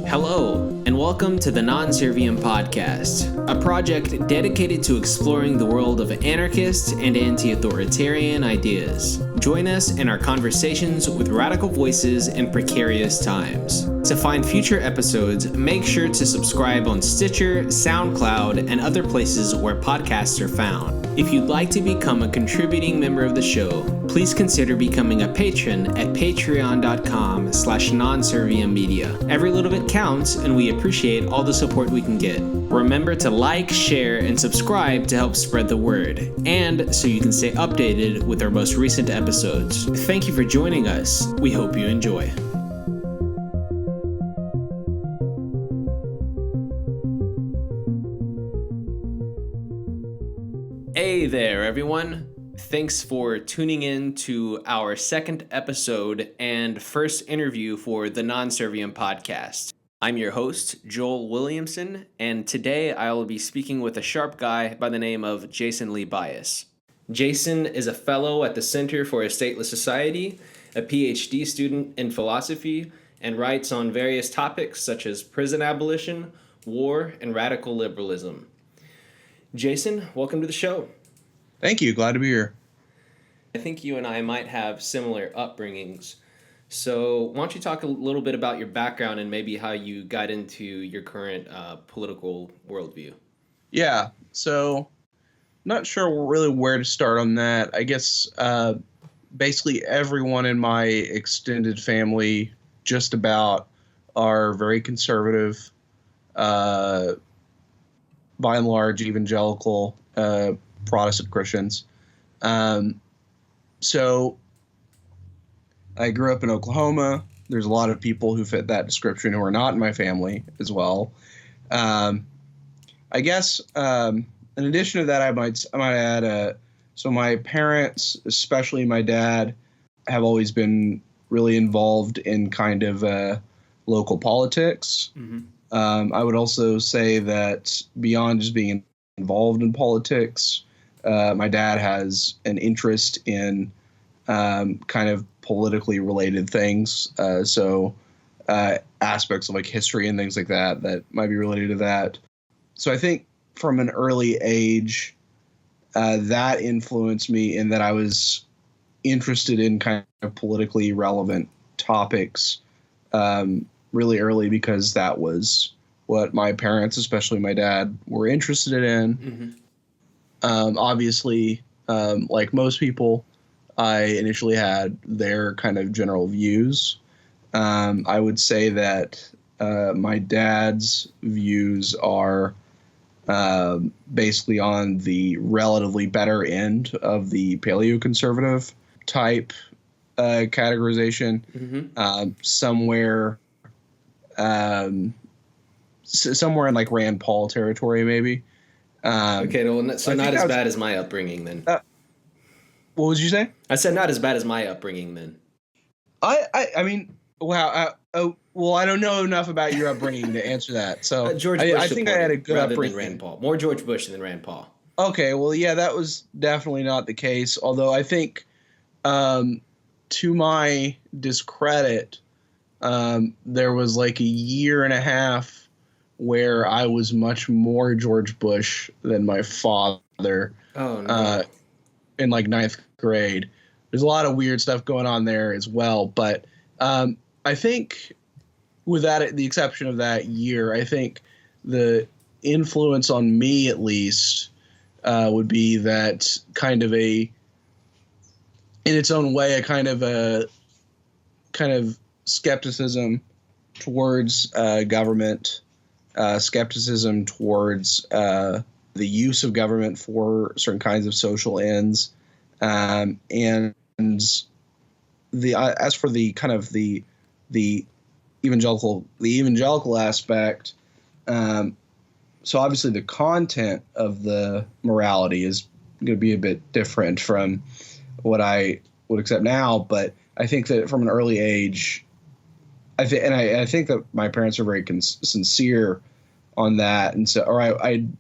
Hello, and welcome to the Non Serviam Podcast, a project dedicated to exploring the world of anarchist and anti-authoritarian ideas. Join us in our conversations with radical voices in precarious times. To find future episodes, make sure to subscribe on Stitcher, Soundcloud, and other places where podcasts are found. If you'd like to become a contributing member of the show, please consider becoming a patron at patreon.com/nonserviammedia. Every little bit counts, and we appreciate all the support we can get. Remember to like, share, and subscribe to help spread the word, and so you can stay updated with our most recent episodes. Thank you for joining us. We hope you enjoy. Hey there, everyone. Thanks for tuning in to our second episode and first interview for the Non Serviam Podcast. I'm your host, Joel Williamson, and today I will be speaking with a sharp guy by the name of Jason Lee Byas. Jason is a fellow at the Center for a Stateless Society, a PhD student in philosophy, and writes on various topics such as prison abolition, war, and radical liberalism. Jason, welcome to the show. Thank you. Glad to be here. I think you and I might have similar upbringings. So why don't you talk a little bit about your background and maybe how you got into your current political worldview? Yeah. So not sure really where to start on that. I guess basically everyone in my extended family just about are very conservative, by and large evangelical, Protestant Christians. So I grew up in Oklahoma. There's a lot of people who fit that description who are not in my family as well. I guess in addition to that, I might add, so my parents, especially my dad, have always been really involved in kind of local politics. Mm-hmm. I would also say that beyond just being involved in politics, my dad has an interest in kind of politically related things. So aspects of like history and things like that might be related to that. So I think from an early age, that influenced me in that I was interested in kind of politically relevant topics really early because that was what my parents, especially my dad, were interested in. Mm-hmm. Obviously, like most people, I initially had their kind of general views. I would say that my dad's views are basically on the relatively better end of the paleoconservative type categorization, mm-hmm. Somewhere in like Rand Paul territory, maybe. Okay, well, so not as bad as my upbringing then. What would you say? I said not as bad as my upbringing then. I mean, wow. Well, I don't know enough about your upbringing to answer that. So George Bush I think I had a good upbringing. Than Rand Paul. More George Bush than Rand Paul. Okay, well, yeah, that was definitely not the case. Although I think, to my discredit, there was like a year and a half where I was much more George Bush than my father. Oh, no. In like ninth grade. There's a lot of weird stuff going on there as well. But I think with that, the exception of that year, I think the influence on me at least would be that kind of in its own way, a kind of skepticism towards government, skepticism towards the use of government for certain kinds of social ends, and as for the kind of the evangelical aspect, so obviously the content of the morality is going to be a bit different from what I would accept now, but I think that from an early age, I think that my parents are very sincere on that, and so, or I'm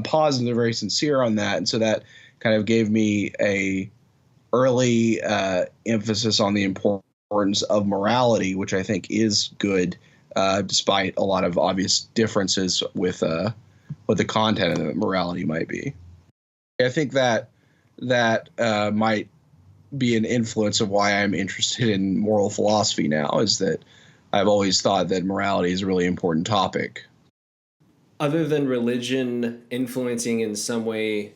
positive they're very sincere on that, and so that kind of gave me a early emphasis on the importance of morality, which I think is good despite a lot of obvious differences with what the content of the morality might be. I think that might be an influence of why I'm interested in moral philosophy now, is that I've always thought that morality is a really important topic. Other than religion influencing in some way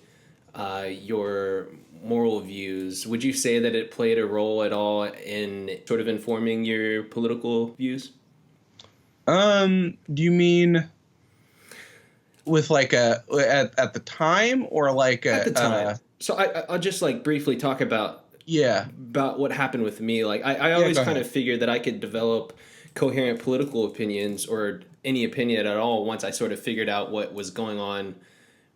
your moral views, would you say that it played a role at all in sort of informing your political views? Do you mean with like at the time, or like at the time? So I'll just like briefly talk about what happened with me. Like I always kind of figured that I could develop coherent political opinions, or any opinion at all, once I sort of figured out what was going on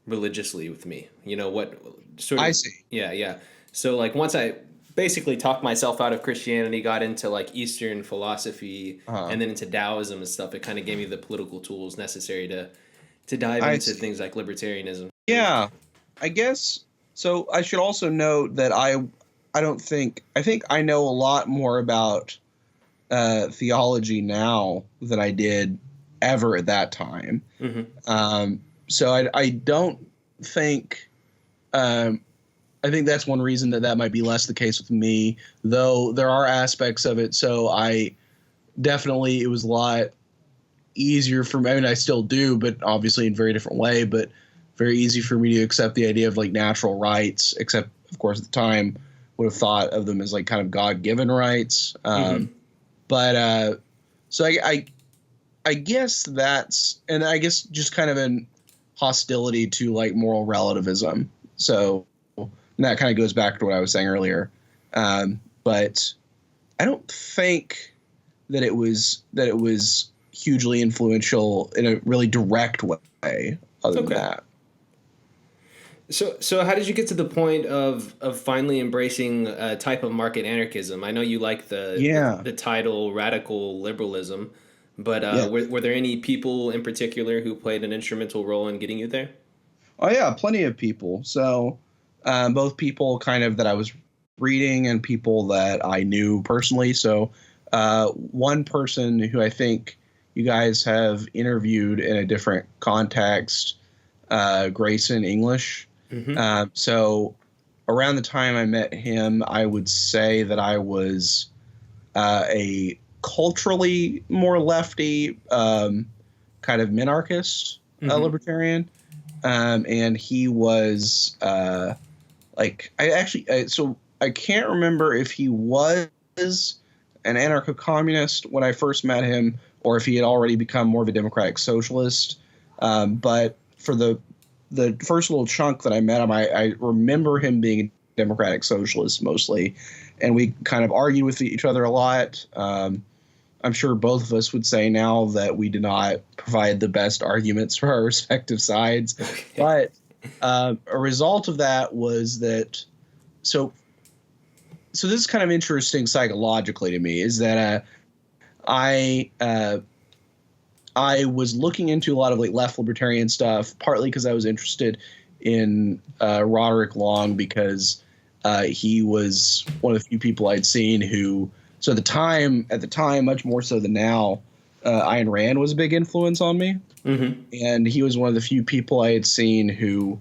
religiously with me. You know, what sort of... I see. Yeah. So like once I basically talked myself out of Christianity, got into like Eastern philosophy, and then into Taoism and stuff, it kind of gave me the political tools necessary to dive into things like libertarianism. Yeah, I guess. So I should also note that I think I know a lot more about theology now than I did ever at that time. Mm-hmm. So I don't think... I think that's one reason that might be less the case with me, though there are aspects of it. So it was a lot easier for me. I mean, I still do, but obviously in a very different way, but very easy for me to accept the idea of like natural rights, except of course at the time would have thought of them as like kind of God-given rights. So I guess that's, and I guess just kind of an hostility to like moral relativism. So, and that kind of goes back to what I was saying earlier. But I don't think that it was hugely influential in a really direct way other than that. So how did you get to the point of finally embracing a type of market anarchism? I know you like the title radical liberalism, but were there any people in particular who played an instrumental role in getting you there? Oh yeah, plenty of people. So both people kind of that I was reading and people that I knew personally. So one person who I think you guys have interviewed in a different context, Grayson English. Mm-hmm. So around the time I met him, I would say that I was a culturally more lefty kind of minarchist libertarian. And he was I can't remember if he was an anarcho-communist when I first met him, or if he had already become more of a democratic socialist. But for the first little chunk that I met him, I remember him being a democratic socialist mostly, and we kind of argued with each other a lot. I'm sure both of us would say now that we did not provide the best arguments for our respective sides. But a result of that was that so this is kind of interesting psychologically to me, is that I was looking into a lot of like left libertarian stuff, partly because I was interested in Roderick Long, because he was one of the few people I'd seen who, so at the time, much more so than now, Ayn Rand was a big influence on me. Mm-hmm. And he was one of the few people I had seen who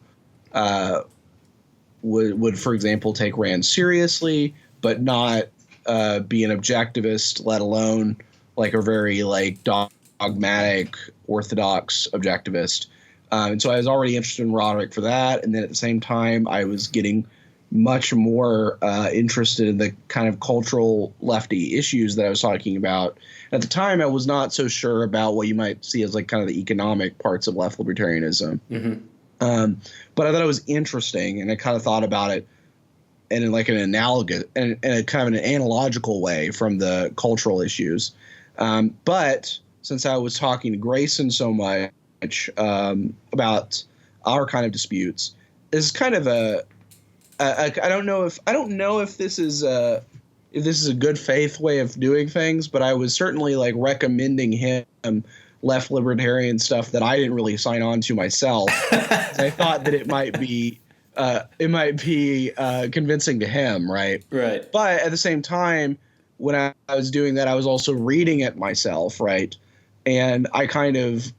would, for example, take Rand seriously, but not be an objectivist, let alone like a very like dogmatic, orthodox objectivist. And so I was already interested in Roderick for that. And then at the same time, I was getting much more interested in the kind of cultural lefty issues that I was talking about. At the time, I was not so sure about what you might see as like kind of the economic parts of left libertarianism. Mm-hmm. But I thought it was interesting, and I kind of thought about it in like an analogous and in a kind of an analogical way from the cultural issues. But since I was talking to Grayson so much about our kind of disputes, this is kind of I don't know if this is a good faith way of doing things, but I was certainly like recommending him left libertarian stuff that I didn't really sign on to myself. I thought that it might be convincing to him, right? Right. But at the same time, when I was doing that, I was also reading it myself, right? and I kind of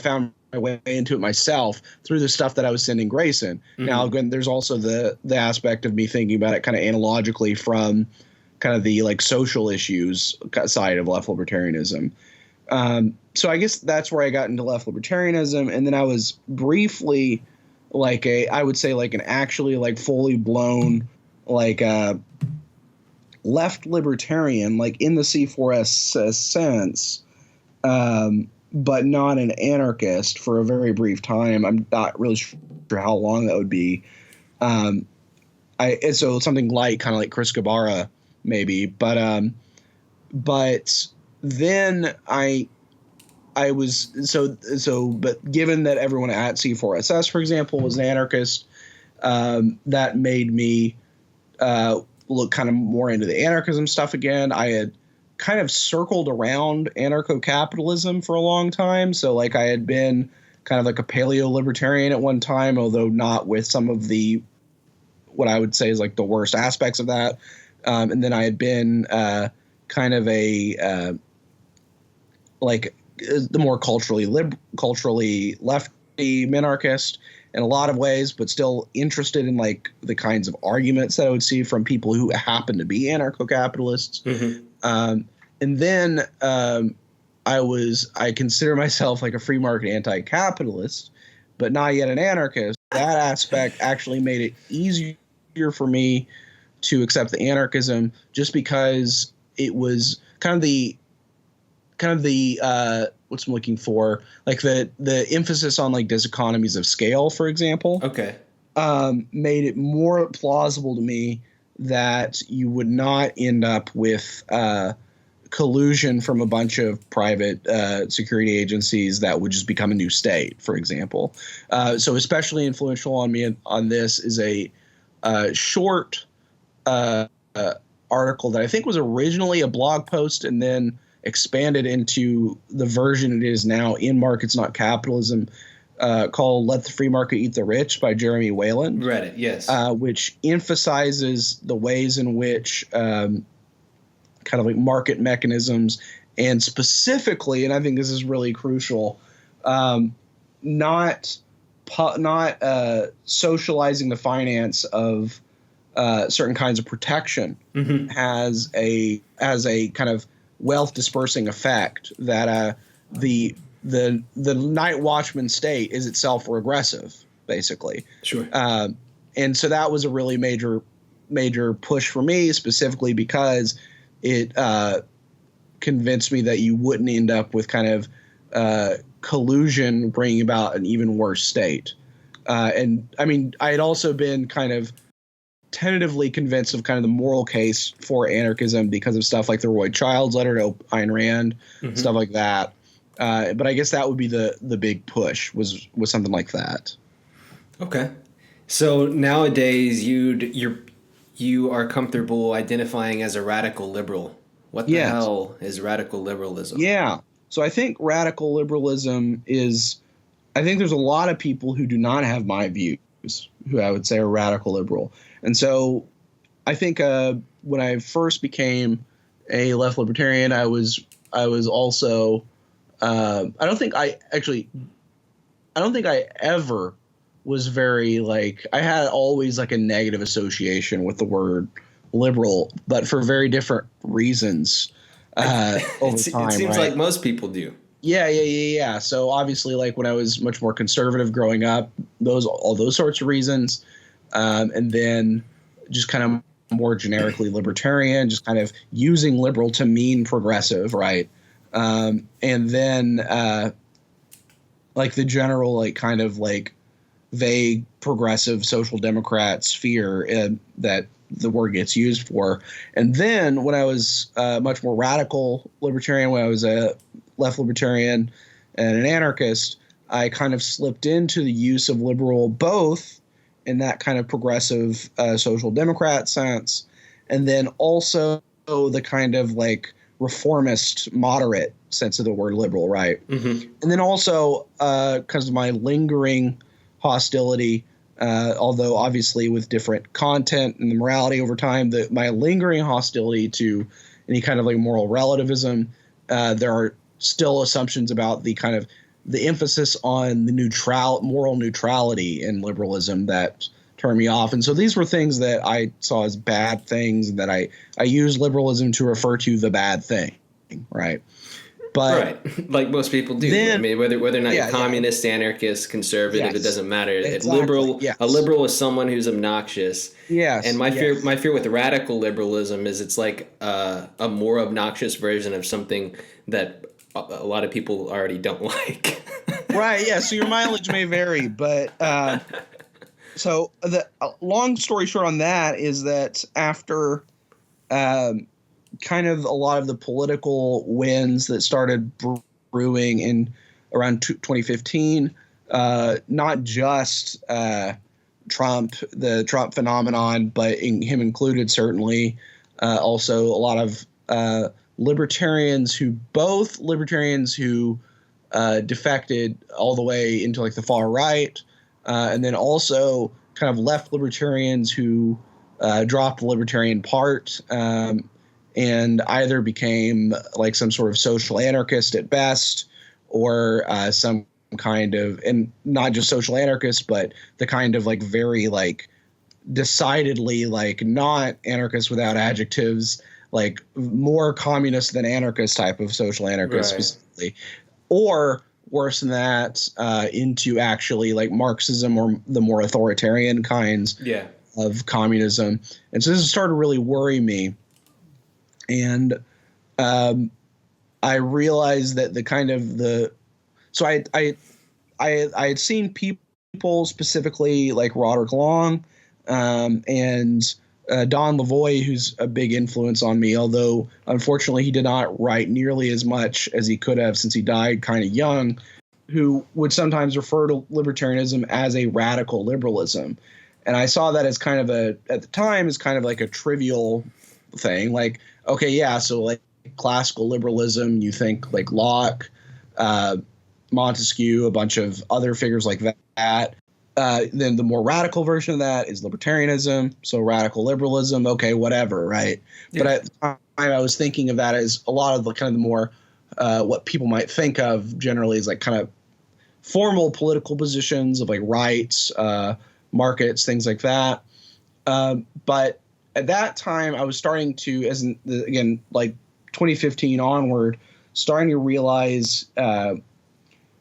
found my way into it myself through the stuff that I was sending Grayson. Mm-hmm. Now, again, there's also the aspect of me thinking about it kind of analogically from kind of the like social issues side of left libertarianism. So I guess that's where I got into left libertarianism, and then I was briefly like I would say like an actually like fully blown like left libertarian, like in the C4S sense, but not an anarchist for a very brief time. I'm not really sure how long that would be. So something like kind of like Chris Gabara maybe, but then I was but given that everyone at C4SS, for example, was an anarchist, that made me look kind of more into the anarchism stuff again. I had kind of circled around anarcho-capitalism for a long time. So like I had been kind of like a paleo-libertarian at one time, although not with some of the what I would say is like the worst aspects of that. And then I had been kind of a like the more culturally lefty minarchist in a lot of ways, but still interested in like the kinds of arguments that I would see from people who happen to be anarcho-capitalists. Mm-hmm. And then I consider myself like a free market anti-capitalist, but not yet an anarchist. That aspect actually made it easier for me to accept the anarchism, just because it was kind of the what's I'm looking for, like the emphasis on like diseconomies of scale, for example. Okay. Made it more plausible to me that you would not end up with collusion from a bunch of private security agencies that would just become a new state, for example. So especially influential on me on this is a short article that I think was originally a blog post and then expanded into the version it is now in Markets Not Capitalism, called Let the Free Market Eat the Rich by Jeremy Whalen. Read it, yes. Which emphasizes the ways in which kind of like market mechanisms, and specifically, and I think this is really crucial, not socializing the finance of certain kinds of protection mm-hmm. has a kind of wealth dispersing effect that the night watchman state is itself regressive, basically. Sure. And so that was a really major push for me, specifically because it convinced me that you wouldn't end up with kind of collusion bringing about an even worse state. And I mean, I had also been kind of tentatively convinced of kind of the moral case for anarchism because of stuff like the Roy Childs letter to Ayn Rand, mm-hmm. stuff like that. But I guess that would be the big push was something like that. Okay. So nowadays you are comfortable identifying as a radical liberal. What the hell is radical liberalism? Yeah. So I think radical liberalism is, I think there's a lot of people who do not have my views who I would say are radical liberal. And so I think when I first became a left libertarian, I was also I don't think I ever was very like, I had always like a negative association with the word liberal, but for very different reasons over time. It seems right? like most people do. Yeah. So obviously, like when I was much more conservative growing up, all those sorts of reasons, and then just kind of more generically libertarian, just kind of using liberal to mean progressive, right? And then like the general like kind of like vague progressive social democrat sphere that the word gets used for. And then when I was much more radical libertarian, when I was a left libertarian and an anarchist, I kind of slipped into the use of liberal both in that kind of progressive social democrat sense, and then also the kind of like reformist moderate sense of the word liberal, right? Mm-hmm. And then also because of my lingering hostility, although obviously with different content and the morality over time, my lingering hostility to any kind of like moral relativism there are still assumptions about the kind of the emphasis on the moral neutrality in liberalism that turn me off. And so these were things that I saw as bad things, and that I use liberalism to refer to the bad thing, right? But right, like most people do. Then, I mean, whether or not you're communist, anarchist, conservative, yes, it doesn't matter. exactly, A liberal is someone who's obnoxious. Yes, and my fear with radical liberalism is it's like a more obnoxious version of something that a lot of people already don't like. Right. Yeah. So your mileage may vary, but so the long story short on that is that after kind of a lot of the political winds that started brewing in around 2015, not just Trump, the Trump phenomenon, but him included, certainly also a lot of libertarians who defected all the way into like the far right, and then also kind of left libertarians who dropped the libertarian part, and either became like some sort of social anarchist at best, or some kind of, and not just social anarchist, but the kind of like very like decidedly like not anarchist without adjectives, like more communist than anarchist type of social anarchist, right, specifically, or worse than that, into actually like Marxism or the more authoritarian kinds of communism. And so this started to really worry me. And I realized that so I had seen people specifically like Roderick Long and Don Lavoie, who's a big influence on me, although unfortunately he did not write nearly as much as he could have since he died kind of young, who would sometimes refer to libertarianism as a radical liberalism. And I saw that as kind of at the time, as kind of like a trivial thing. Like, okay, yeah, so like classical liberalism, you think like Locke, Montesquieu, a bunch of other figures like that. Then the more radical version of that is libertarianism. So radical liberalism, okay, whatever, right? Yeah. But at the time, I was thinking of that as a lot of the kind of the more what people might think of generally as like kind of formal political positions of like rights, markets, things like that. But at that time, I was starting to, again, like 2015 onward, starting to realize that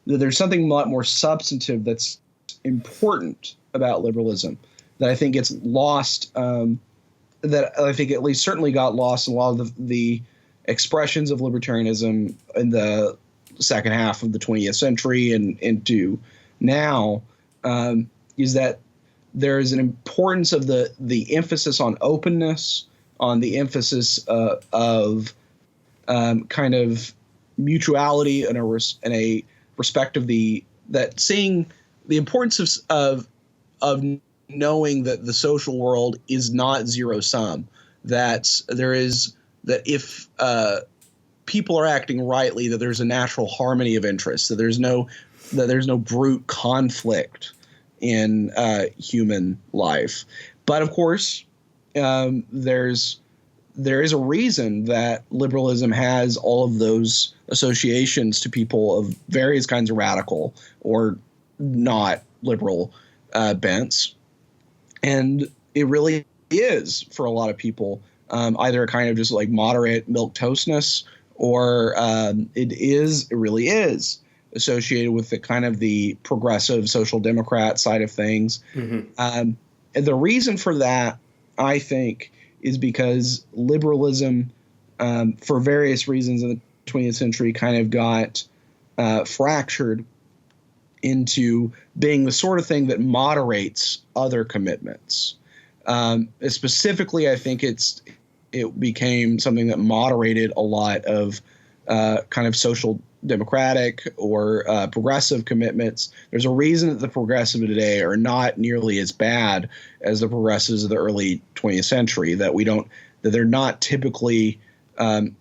there's something a lot more substantive that's important about liberalism that I think gets lost, that I think at least certainly got lost in a lot of the expressions of libertarianism in the second half of the 20th century and into now, is that there is an importance of the emphasis on openness, on the emphasis of kind of mutuality and a respect of that seeing the importance of knowing that the social world is not zero sum, that if people are acting rightly, that there's a natural harmony of interest, that there's no brute conflict in human life. But of course, there is a reason that liberalism has all of those associations to people of various kinds of radical or not liberal bents. And it really is, for a lot of people, either a kind of just like moderate milquetoastness, or it really is associated with the kind of the progressive social democrat side of things. Mm-hmm. And the reason for that, I think, is because liberalism, for various reasons in the 20th century, kind of got fractured into being the sort of thing that moderates other commitments. Specifically, I think it became something that moderated a lot of kind of social democratic or progressive commitments. There's a reason that the progressives today are not nearly as bad as the progressives of the early 20th century, that they're not typically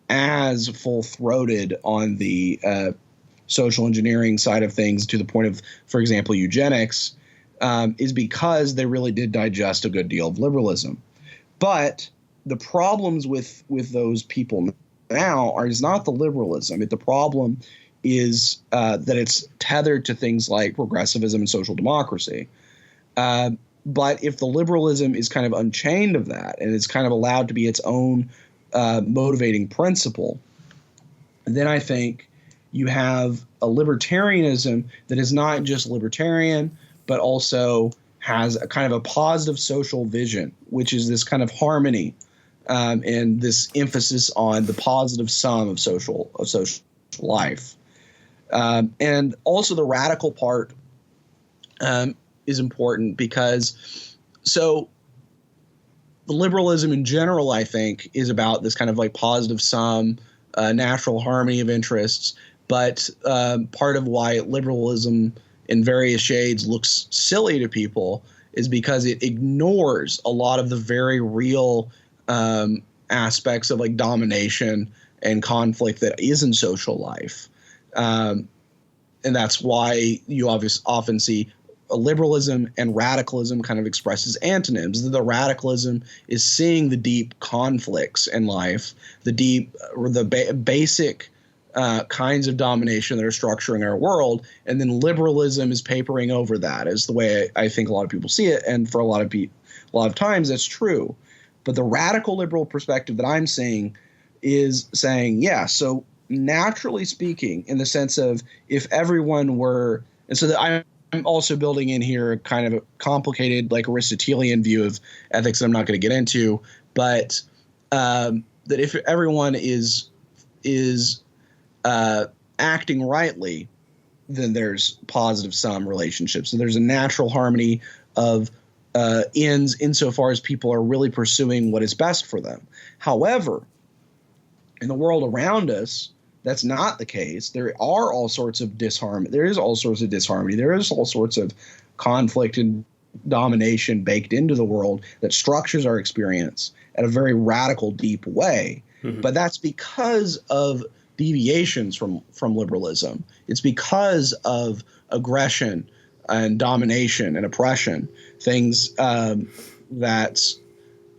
as full-throated on the social engineering side of things, to the point of, for example, eugenics, is because they really did digest a good deal of liberalism. But the problems with those people now is not the liberalism. The problem is that it's tethered to things like progressivism and social democracy. But if the liberalism is kind of unchained of that and it's kind of allowed to be its own motivating principle, then I think you have a libertarianism that is not just libertarian, but also has a kind of a positive social vision, which is this kind of harmony and this emphasis on the positive sum of social life. And also the radical part is important because the liberalism in general, I think, is about this kind of like positive sum, natural harmony of interests. But part of why liberalism in various shades looks silly to people is because it ignores a lot of the very real aspects of like domination and conflict that is in social life. And that's why you often see liberalism and radicalism kind of expressed as antonyms. The radicalism is seeing the deep conflicts in life, the basic kinds of domination that are structuring our world, and then liberalism is papering over that, is the way I think a lot of people see it, and for a lot of times that's true. But the radical liberal perspective that I'm seeing is saying, yeah, so naturally speaking, in the sense of if everyone were, and so that I'm also building in here kind of a complicated, like Aristotelian view of ethics that I'm not going to get into, but that if everyone is acting rightly, then there's positive sum relationships. So there's a natural harmony of ends insofar as people are really pursuing what is best for them. However, in the world around us, that's not the case. There are all sorts of disharmony. There is all sorts of disharmony. There is all sorts of conflict and domination baked into the world that structures our experience in a very radical, deep way. Mm-hmm. But that's because of deviations from liberalism. It's because of aggression and domination and oppression, things that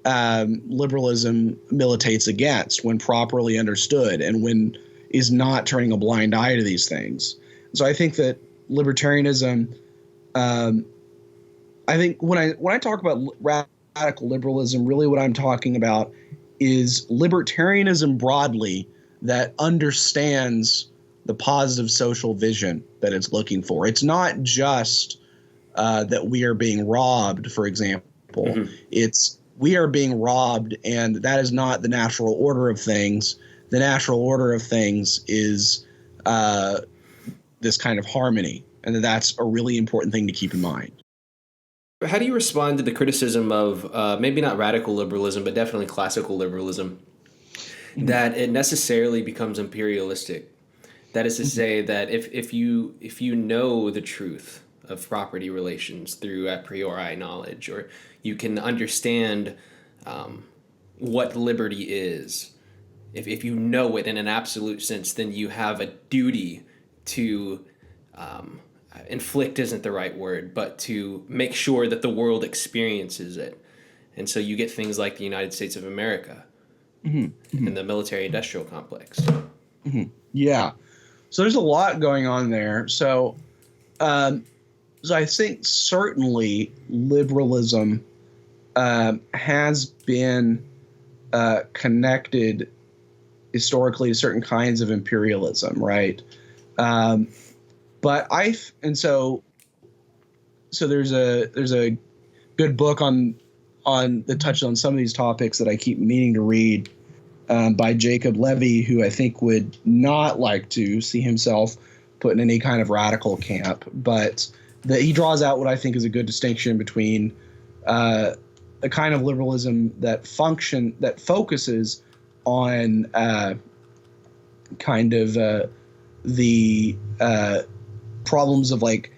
liberalism militates against when properly understood and when is not turning a blind eye to these things. So I think that libertarianism, I think when I talk about radical liberalism, really what I'm talking about is libertarianism broadly that understands the positive social vision that it's looking for. It's not just that we are being robbed, for example. Mm-hmm. It's we are being robbed, and that is not the natural order of things. The natural order of things is this kind of harmony, and that's a really important thing to keep in mind. How do you respond to the criticism of maybe not radical liberalism, but definitely classical liberalism, mm-hmm. that it necessarily becomes imperialistic? That is to say that if you know the truth of property relations through a priori knowledge, or you can understand what liberty is, if you know it in an absolute sense, then you have a duty to inflict isn't the right word, but to make sure that the world experiences it. And so you get things like the United States of America mm-hmm. and the military-industrial complex. Mm-hmm. Yeah. So there's a lot going on there. So I think certainly liberalism has been connected historically to certain kinds of imperialism, right? But so there's a good book that touches on some of these topics that I keep meaning to read by Jacob Levy, who I think would not like to see himself put in any kind of radical camp, but that he draws out what I think is a good distinction between a kind of liberalism that focuses on kind of the problems of the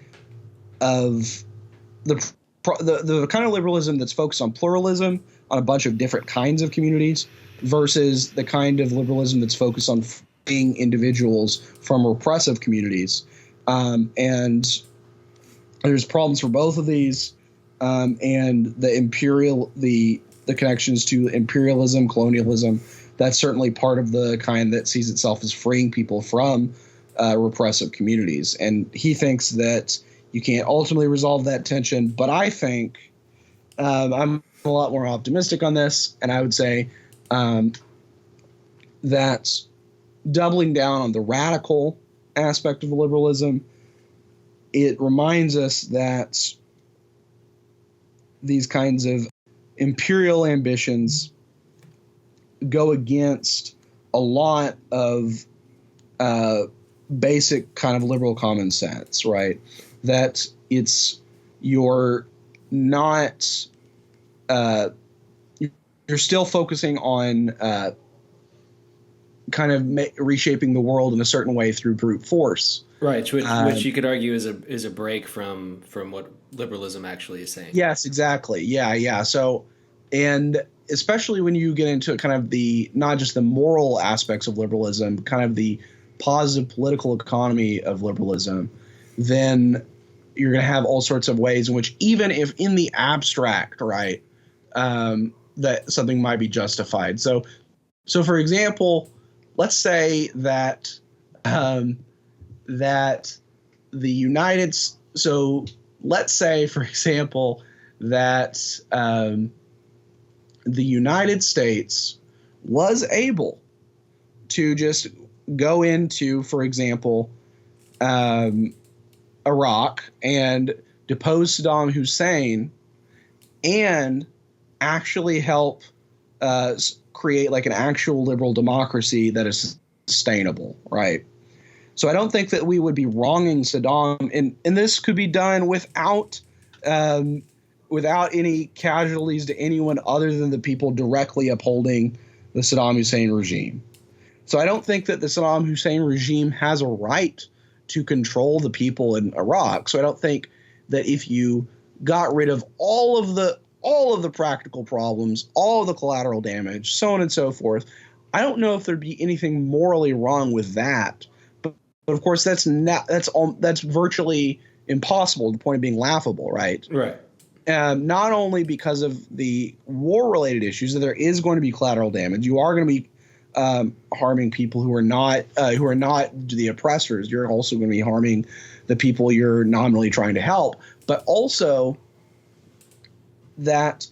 kind of liberalism that's focused on pluralism on a bunch of different kinds of communities versus the kind of liberalism that's focused on freeing individuals from repressive communities. And there's problems for both of these, and the connections to imperialism, colonialism, that's certainly part of the kind that sees itself as freeing people from repressive communities. And he thinks that you can't ultimately resolve that tension. But I think I'm a lot more optimistic on this, and I would say that doubling down on the radical aspect of liberalism, it reminds us that these kinds of imperial ambitions go against a lot of basic kind of liberal common sense, right? That you're not you're still focusing on kind of reshaping the world in a certain way through brute force, right? Which you could argue is a break from what liberalism actually is saying. Yes, exactly. Yeah. So, and especially when you get into kind of the not just the moral aspects of liberalism, kind of the positive political economy of liberalism, then you're going to have all sorts of ways in which, even if in the abstract, right, that something might be justified. So for example, let's say that that the United. So let's say, for example, that the United States was able to just go into, for example, Iraq and depose Saddam Hussein and actually help create like an actual liberal democracy that is sustainable, right? So I don't think that we would be wronging Saddam, and this could be done without any casualties to anyone other than the people directly upholding the Saddam Hussein regime. So I don't think that the Saddam Hussein regime has a right to control the people in Iraq. So I don't think that if you got rid of all of the practical problems, all of the collateral damage, so on and so forth, I don't know if there'd be anything morally wrong with that. But of course, that's virtually impossible, to the point of being laughable, right? Right. Not only because of the war-related issues, that there is going to be collateral damage. You are going to be harming people who are not the oppressors. You're also going to be harming the people you're nominally trying to help. But also that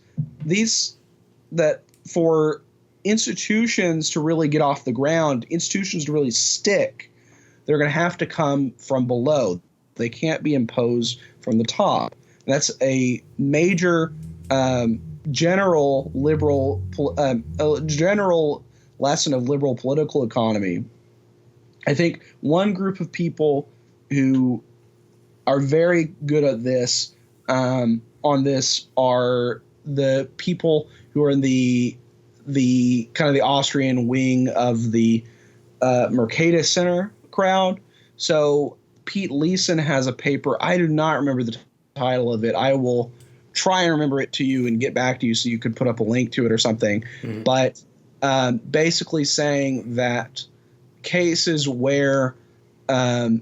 for institutions to really get off the ground, institutions to really stick, they're going to have to come from below. They can't be imposed from the top. That's a major general lesson of liberal political economy. I think one group of people who are very good at this on this are the people who are in the kind of the Austrian wing of the Mercatus Center crowd. So Pete Leeson has a paper. I do not remember the title of it. I will try and remember it to you and get back to you so you could put up a link to it or something. Mm-hmm. But basically saying that cases where foreign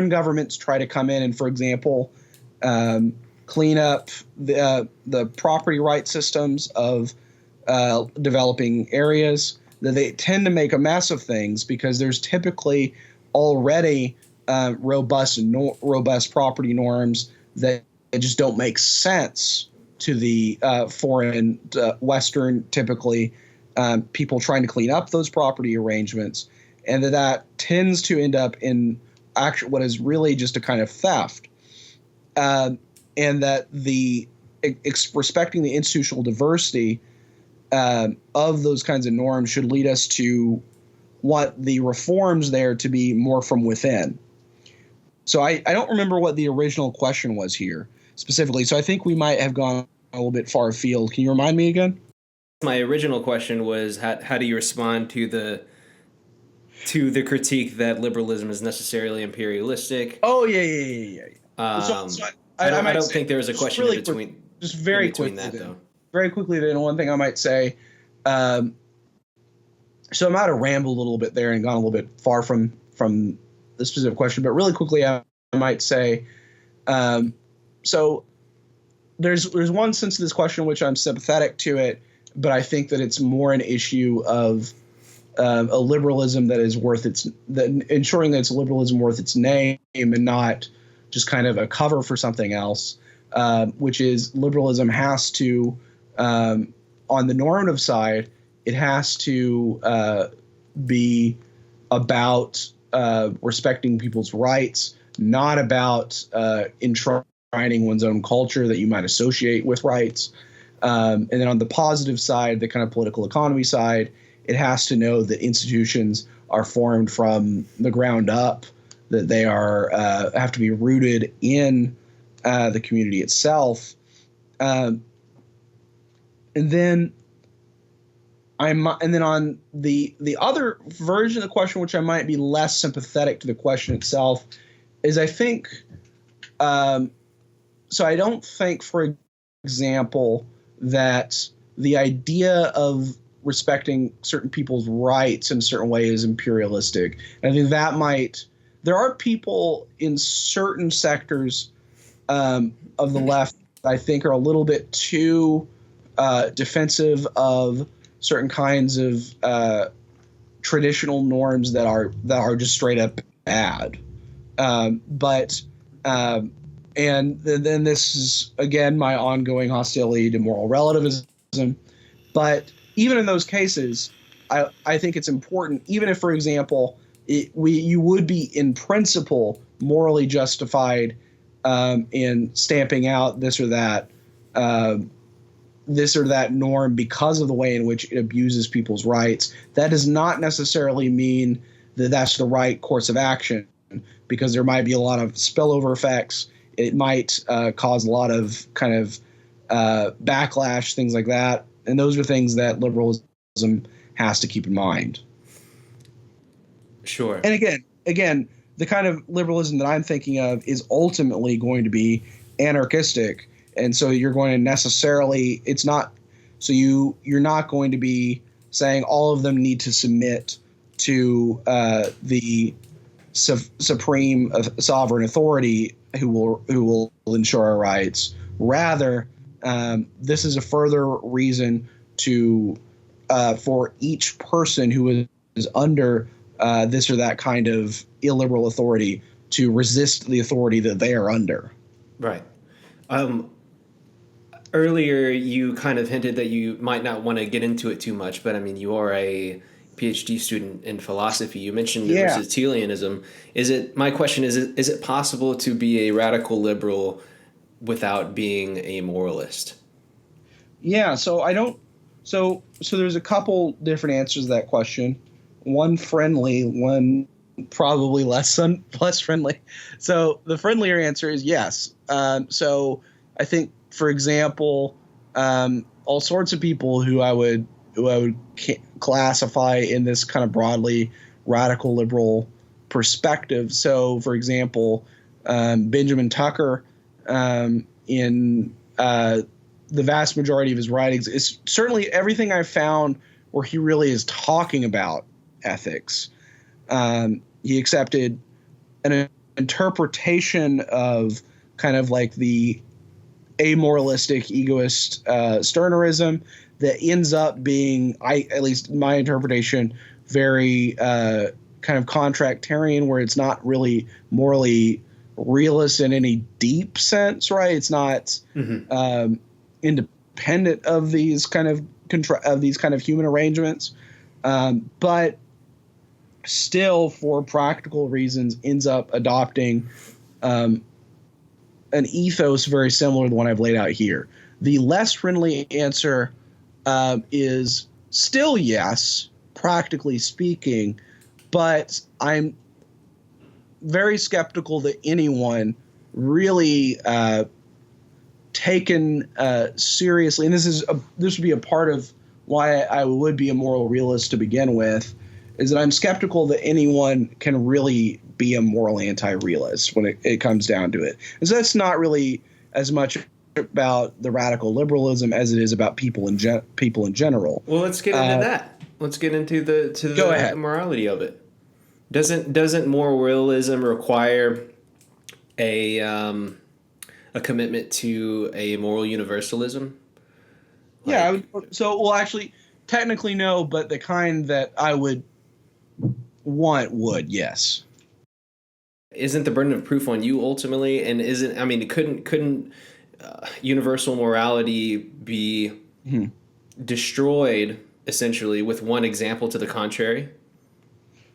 governments try to come in and, for example, clean up the property rights systems of developing areas, that they tend to make a mess of things because there's typically already robust property norms that just don't make sense to the foreign Western, typically people trying to clean up those property arrangements, and that tends to end up in what is really just a kind of theft, and that respecting the institutional diversity of those kinds of norms should lead us to want the reforms there to be more from within. So I don't remember what the original question was here specifically, so I think we might have gone a little bit far afield. Can you remind me again? My original question was how do you respond to the critique that liberalism is necessarily imperialistic? Oh yeah. I don't think there was a question really in between. Just very quickly, though. Very quickly, then one thing I might say. So I might have rambled a little bit there and gone a little bit far from the specific question, but really quickly, I might say, so there's one sense of this question which I'm sympathetic to it, but I think that it's more an issue of a liberalism that is ensuring that it's a liberalism worth its name and not just kind of a cover for something else, which is liberalism has to, on the normative side, it has to be about respecting people's rights, not about enshrining one's own culture that you might associate with rights. And then on the positive side, the kind of political economy side, it has to know that institutions are formed from the ground up, that they are have to be rooted in the community itself. And then on the other version of the question, which I might be less sympathetic to the question itself, is I think so I don't think, for example, that the idea of respecting certain people's rights in a certain way is imperialistic. And I think there are people in certain sectors of the left that I think are a little bit too defensive of certain kinds of traditional norms that are just straight up bad. And then this is, again, my ongoing hostility to moral relativism. But even in those cases, I think it's important, even if, for example, you would be in principle morally justified in stamping out this or that norm because of the way in which it abuses people's rights. That does not necessarily mean that that's the right course of action, because there might be a lot of spillover effects. It might cause a lot of kind of backlash, things like that. And those are things that liberalism has to keep in mind. Sure. And again, the kind of liberalism that I'm thinking of is ultimately going to be anarchistic. And so you're going to necessarily, you're not going to be saying all of them need to submit to the supreme sovereign authority who will ensure our rights. Rather, this is a further reason for each person who is under this or that kind of illiberal authority to resist the authority that they are under. Right. Earlier, you kind of hinted that you might not want to get into it too much, but I mean, you are a PhD student in philosophy. You mentioned Aristotelianism. My question is it possible to be a radical liberal without being a moralist? Yeah, so there's a couple different answers to that question. One friendly, one probably less friendly. So the friendlier answer is yes. So I think, for example, all sorts of people who I would classify in this kind of broadly radical liberal perspective. So, for example, Benjamin Tucker, in the vast majority of his writings, is certainly everything I've found where he really is talking about ethics. He accepted an interpretation of kind of like the amoralistic, egoist Stirnerism that ends up being, at least my interpretation, very kind of contractarian, where it's not really morally realist in any deep sense, right? It's not independent of these kind of human arrangements, but still, for practical reasons, ends up adopting an ethos very similar to the one I've laid out here. The less friendly answer is still yes, practically speaking, but I'm very skeptical that anyone really taken seriously, and this would be a part of why I would be a moral realist to begin with, is that I'm skeptical that anyone can really be a moral anti-realist when it comes down to it. Because that's not really as much about the radical liberalism as it is about people in general. Well, let's get into that. Let's get into the morality of it. Doesn't moral realism require a commitment to a moral universalism? Yeah, I would. So, well, actually, technically no, but the kind that I would want would, yes. Isn't the burden of proof on you ultimately? And isn't, I mean, couldn't universal morality be destroyed essentially with one example to the contrary?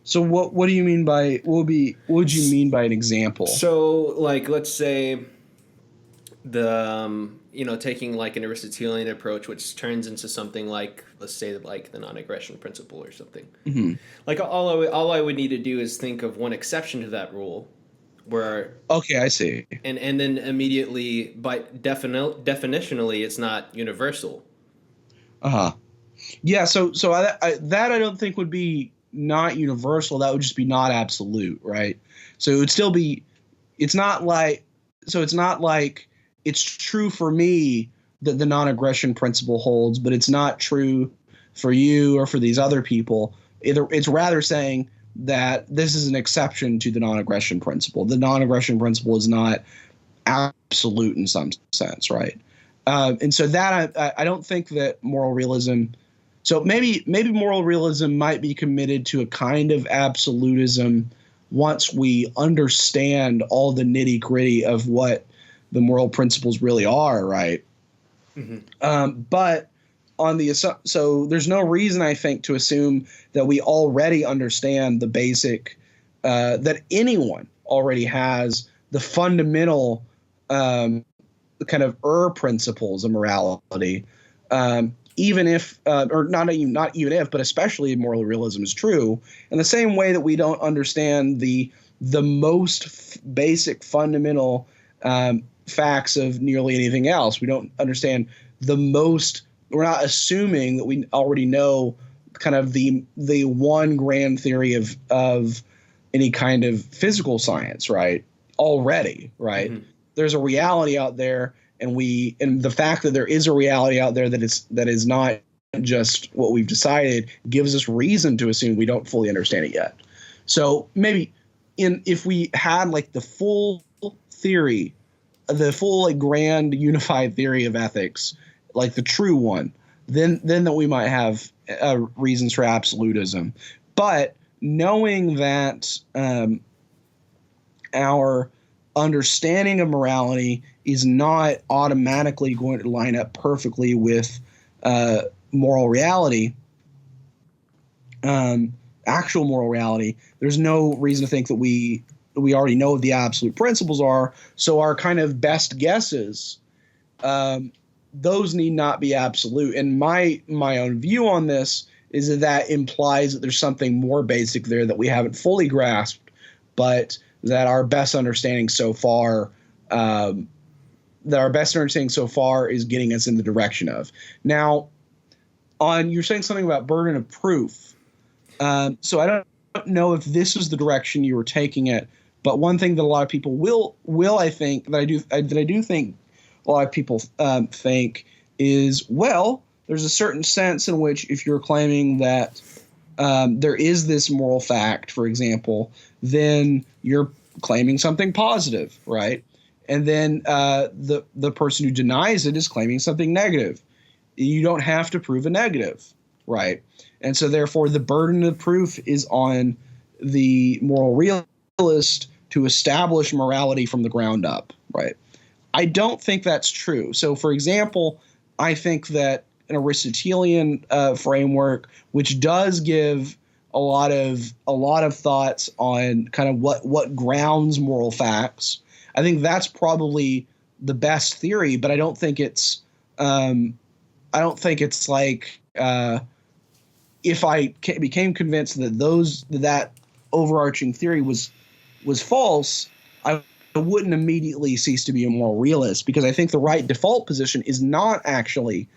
So what do you mean by what would you mean by an example? So, like, let's say taking like an Aristotelian approach, which turns into something like, let's say, like the non-aggression principle or something. Mm-hmm. Like all I would need to do is think of one exception to that rule, where okay, I see, and then immediately, by definitionally, it's not universal. Yeah. So I don't think would be not universal. That would just be not absolute, right? So it would still be. It's not like it's true for me that the non-aggression principle holds, but it's not true for you or for these other people. It's rather saying that this is an exception to the non-aggression principle. The non-aggression principle is not absolute in some sense, right? And so that I don't think that moral realism. So maybe moral realism might be committed to a kind of absolutism once we understand all the nitty-gritty of what the moral principles really are, right? Mm-hmm. But so there's no reason, I think, to assume that we already understand the basic that anyone already has the fundamental kind of principles of morality, even if or not even if, but especially moral realism is true. In the same way that we don't understand the most basic fundamental facts of nearly anything else. We don't understand we're not assuming that we already know kind of the one grand theory of any kind of physical science, right? Already, right? Mm-hmm. There's a reality out there, and the fact that there is a reality out there that is not just what we've decided gives us reason to assume we don't fully understand it yet. So maybe if we had like the full theory, the full like grand unified theory of ethics, like the true one, then that we might have reasons for absolutism. But knowing that our understanding of morality is not automatically going to line up perfectly with moral reality, actual moral reality, there's no reason to think that we already know what the absolute principles are. So our kind of best guesses, those need not be absolute. And my own view on this is that implies that there's something more basic there that we haven't fully grasped, but that our best understanding so far is getting us in the direction of. Now, you're saying something about burden of proof. So I don't know if this is the direction you were taking it, but one thing that a lot of people will I think that I do think a lot of people think is, well, there's a certain sense in which if you're claiming that there is this moral fact, for example, then you're claiming something positive, right? And then the person who denies it is claiming something negative. You don't have to prove a negative, right? And so therefore the burden of proof is on the moral realist to establish morality from the ground up, right? I don't think that's true. So, for example, I think that an Aristotelian framework, which does give a lot of thoughts on kind of what grounds moral facts, I think that's probably the best theory. But I don't think it's like if I became convinced that that overarching theory was false, I wouldn't immediately cease to be a moral realist, because I think the right default position is not actually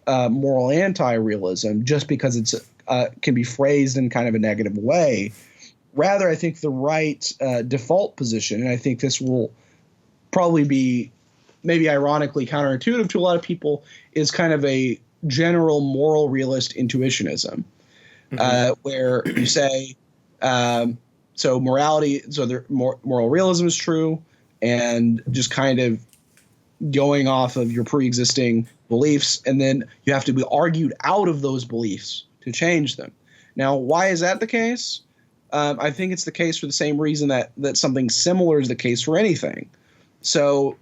moral anti-realism just because it's can be phrased in kind of a negative way. Rather, I think the right default position, and I think this will probably be maybe ironically counterintuitive to a lot of people, is kind of a general moral realist intuitionism, where you say, moral realism is true, and just kind of going off of your pre-existing beliefs, and then you have to be argued out of those beliefs to change them. Now, why is that the case? I think it's the case for the same reason that something similar is the case for anything. So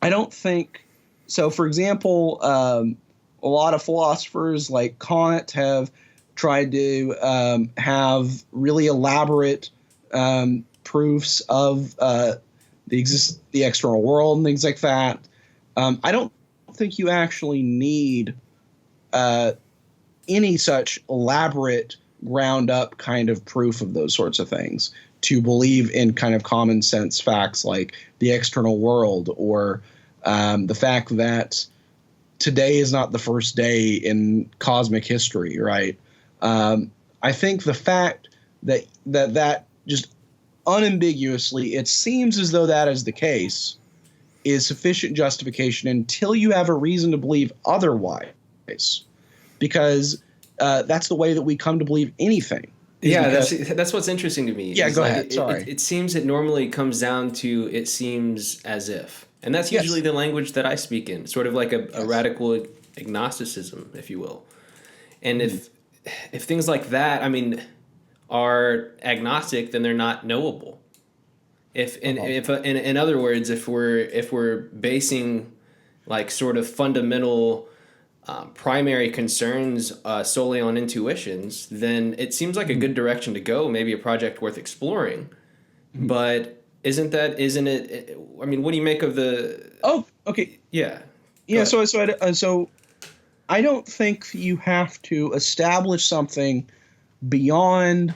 I don't think so. For example, a lot of philosophers like Kant have tried to have really elaborate proofs of the external world and things like that. I don't think you actually need any such elaborate ground up kind of proof of those sorts of things to believe in kind of common sense facts like the external world or the fact that today is not the first day in cosmic history, right? I think the fact that just unambiguously, it seems as though that is the case, is sufficient justification until you have a reason to believe otherwise, because that's the way that we come to believe anything. Yeah, that's what's interesting to me. Yeah, go ahead. Sorry. It seems it normally comes down to it seems as if. And that's usually the language that I speak in, sort of like a radical agnosticism, if you will. And if things like that, I mean, are agnostic, then they're not knowable. In other words, if we're basing like sort of fundamental primary concerns solely on intuitions, then it seems like a good direction to go, maybe a project worth exploring. Mm-hmm. But isn't it? I mean, what do you make of the? Oh, okay. Yeah. Yeah. So I don't think you have to establish something beyond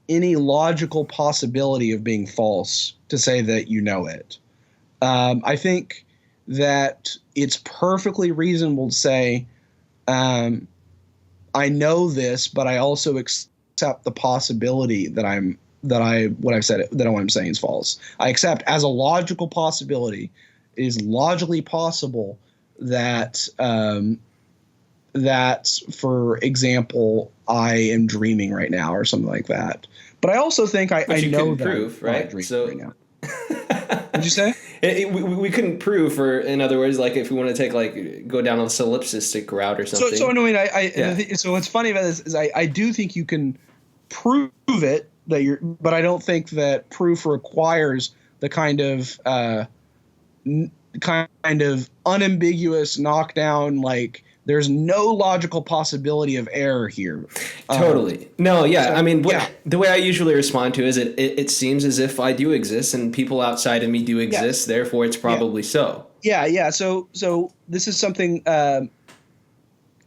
any logical possibility of being false to say that you know it. I think that it's perfectly reasonable to say, I know this, but I also accept the possibility that what I'm saying is false. I accept as a logical possibility, it is logically possible that for example, I am dreaming right now or something like that. But I also think I know that prove, right? So right now. What'd you say? We couldn't prove, or in other words, like if we want to take go down a solipsistic route or something. So annoying. So what's funny about this is I do think you can prove it but I don't think that proof requires the kind of unambiguous knockdown, like there's no logical possibility of error here. Totally. No, yeah. So, I mean, the way I usually respond to is it seems as if I do exist and people outside of me do exist, therefore it's probably so. Yeah. So this is something,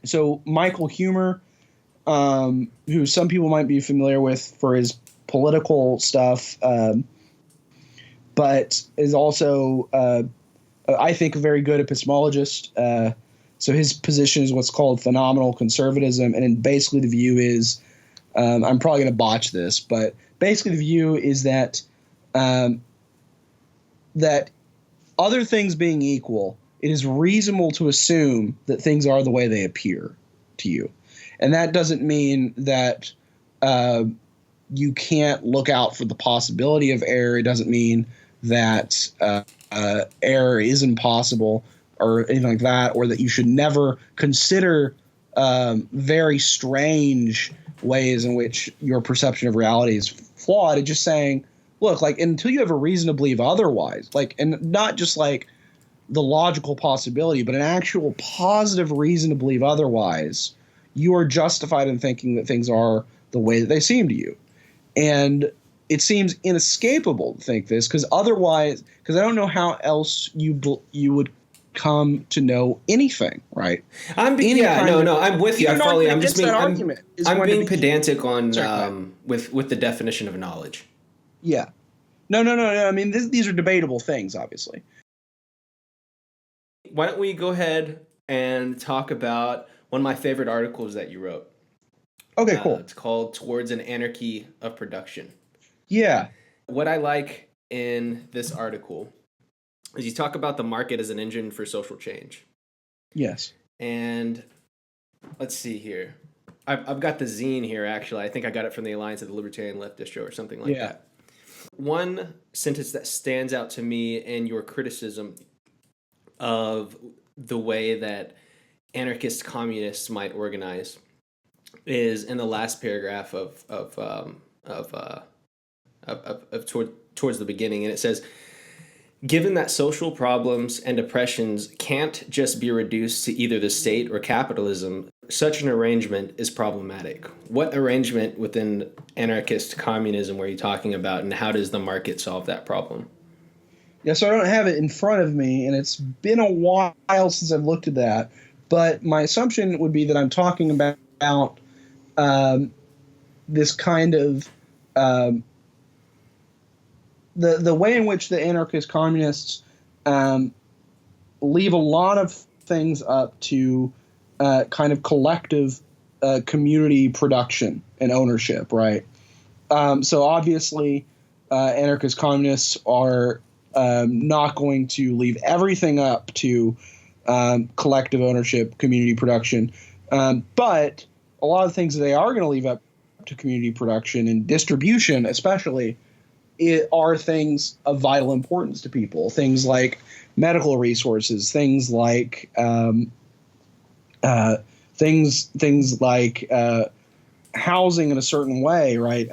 so Michael Huemer, who some people might be familiar with for his political stuff, but is also, I think, a very good epistemologist. So his position is what's called phenomenal conservatism, and basically the view is, I'm probably going to botch this, but basically the view is that that other things being equal, it is reasonable to assume that things are the way they appear to you, and that doesn't mean that you can't look out for the possibility of error. It doesn't mean that error is impossible or anything like that, or that you should never consider very strange ways in which your perception of reality is flawed. It's just saying, look, like until you have a reason to believe otherwise, like, and not just like the logical possibility, but an actual positive reason to believe otherwise, you are justified in thinking that things are the way that they seem to you. And it seems inescapable to think this, because I don't know how else you would come to know anything, right? I'm with you. I follow you. I'm just being pedantic on with the definition of knowledge. Yeah. No. I mean, these are debatable things, obviously. Why don't we go ahead and talk about one of my favorite articles that you wrote? Okay, cool. It's called "Towards an Anarchy of Production." Yeah. What I like in this article is you talk about the market as an engine for social change. Yes. And let's see here. I've got the zine here, actually. I think I got it from the Alliance of the Libertarian Left Distro or something like that. One sentence that stands out to me in your criticism, of the way that anarchist communists might organize is in the last paragraph towards the beginning, and it says, given that social problems and oppressions can't just be reduced to either the state or capitalism, such an arrangement is problematic. What arrangement within anarchist communism were you talking about, and how does the market solve that problem? Yeah, so I don't have it in front of me, and it's been a while since I've looked at that. But my assumption would be that I'm talking about this kind of the way in which the anarchist communists leave a lot of things up to kind of collective community production and ownership, right? So obviously, anarchist communists are not going to leave everything up to collective ownership, community production. But a lot of things that they are going to leave up to community production and distribution, especially, are things of vital importance to people. Things like medical resources, things like things like housing in a certain way, right?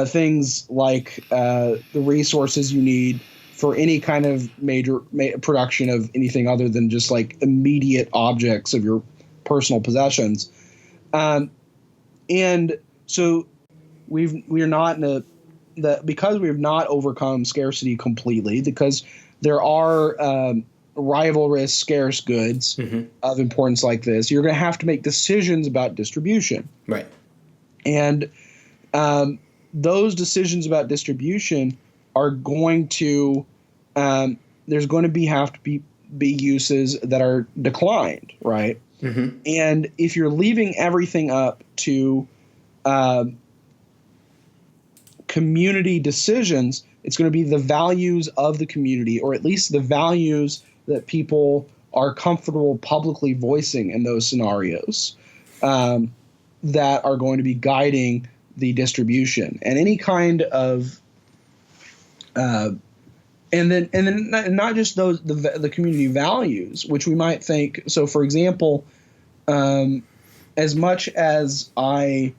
Things like the resources you need for any kind of major production of anything other than just like immediate objects of your personal possessions. And so we're not in because we have not overcome scarcity completely, because there are rivalrous scarce goods of importance like this, you're going to have to make decisions about distribution. Right. And those decisions about distribution are going to there's going to have to be uses that are declined, right? Mm-hmm. And if you're leaving everything up to community decisions, it's going to be the values of the community, or at least the values that people are comfortable publicly voicing in those scenarios, that are going to be guiding the distribution. And any kind of and then not just those the community values, which we might think. So, for example, as much as I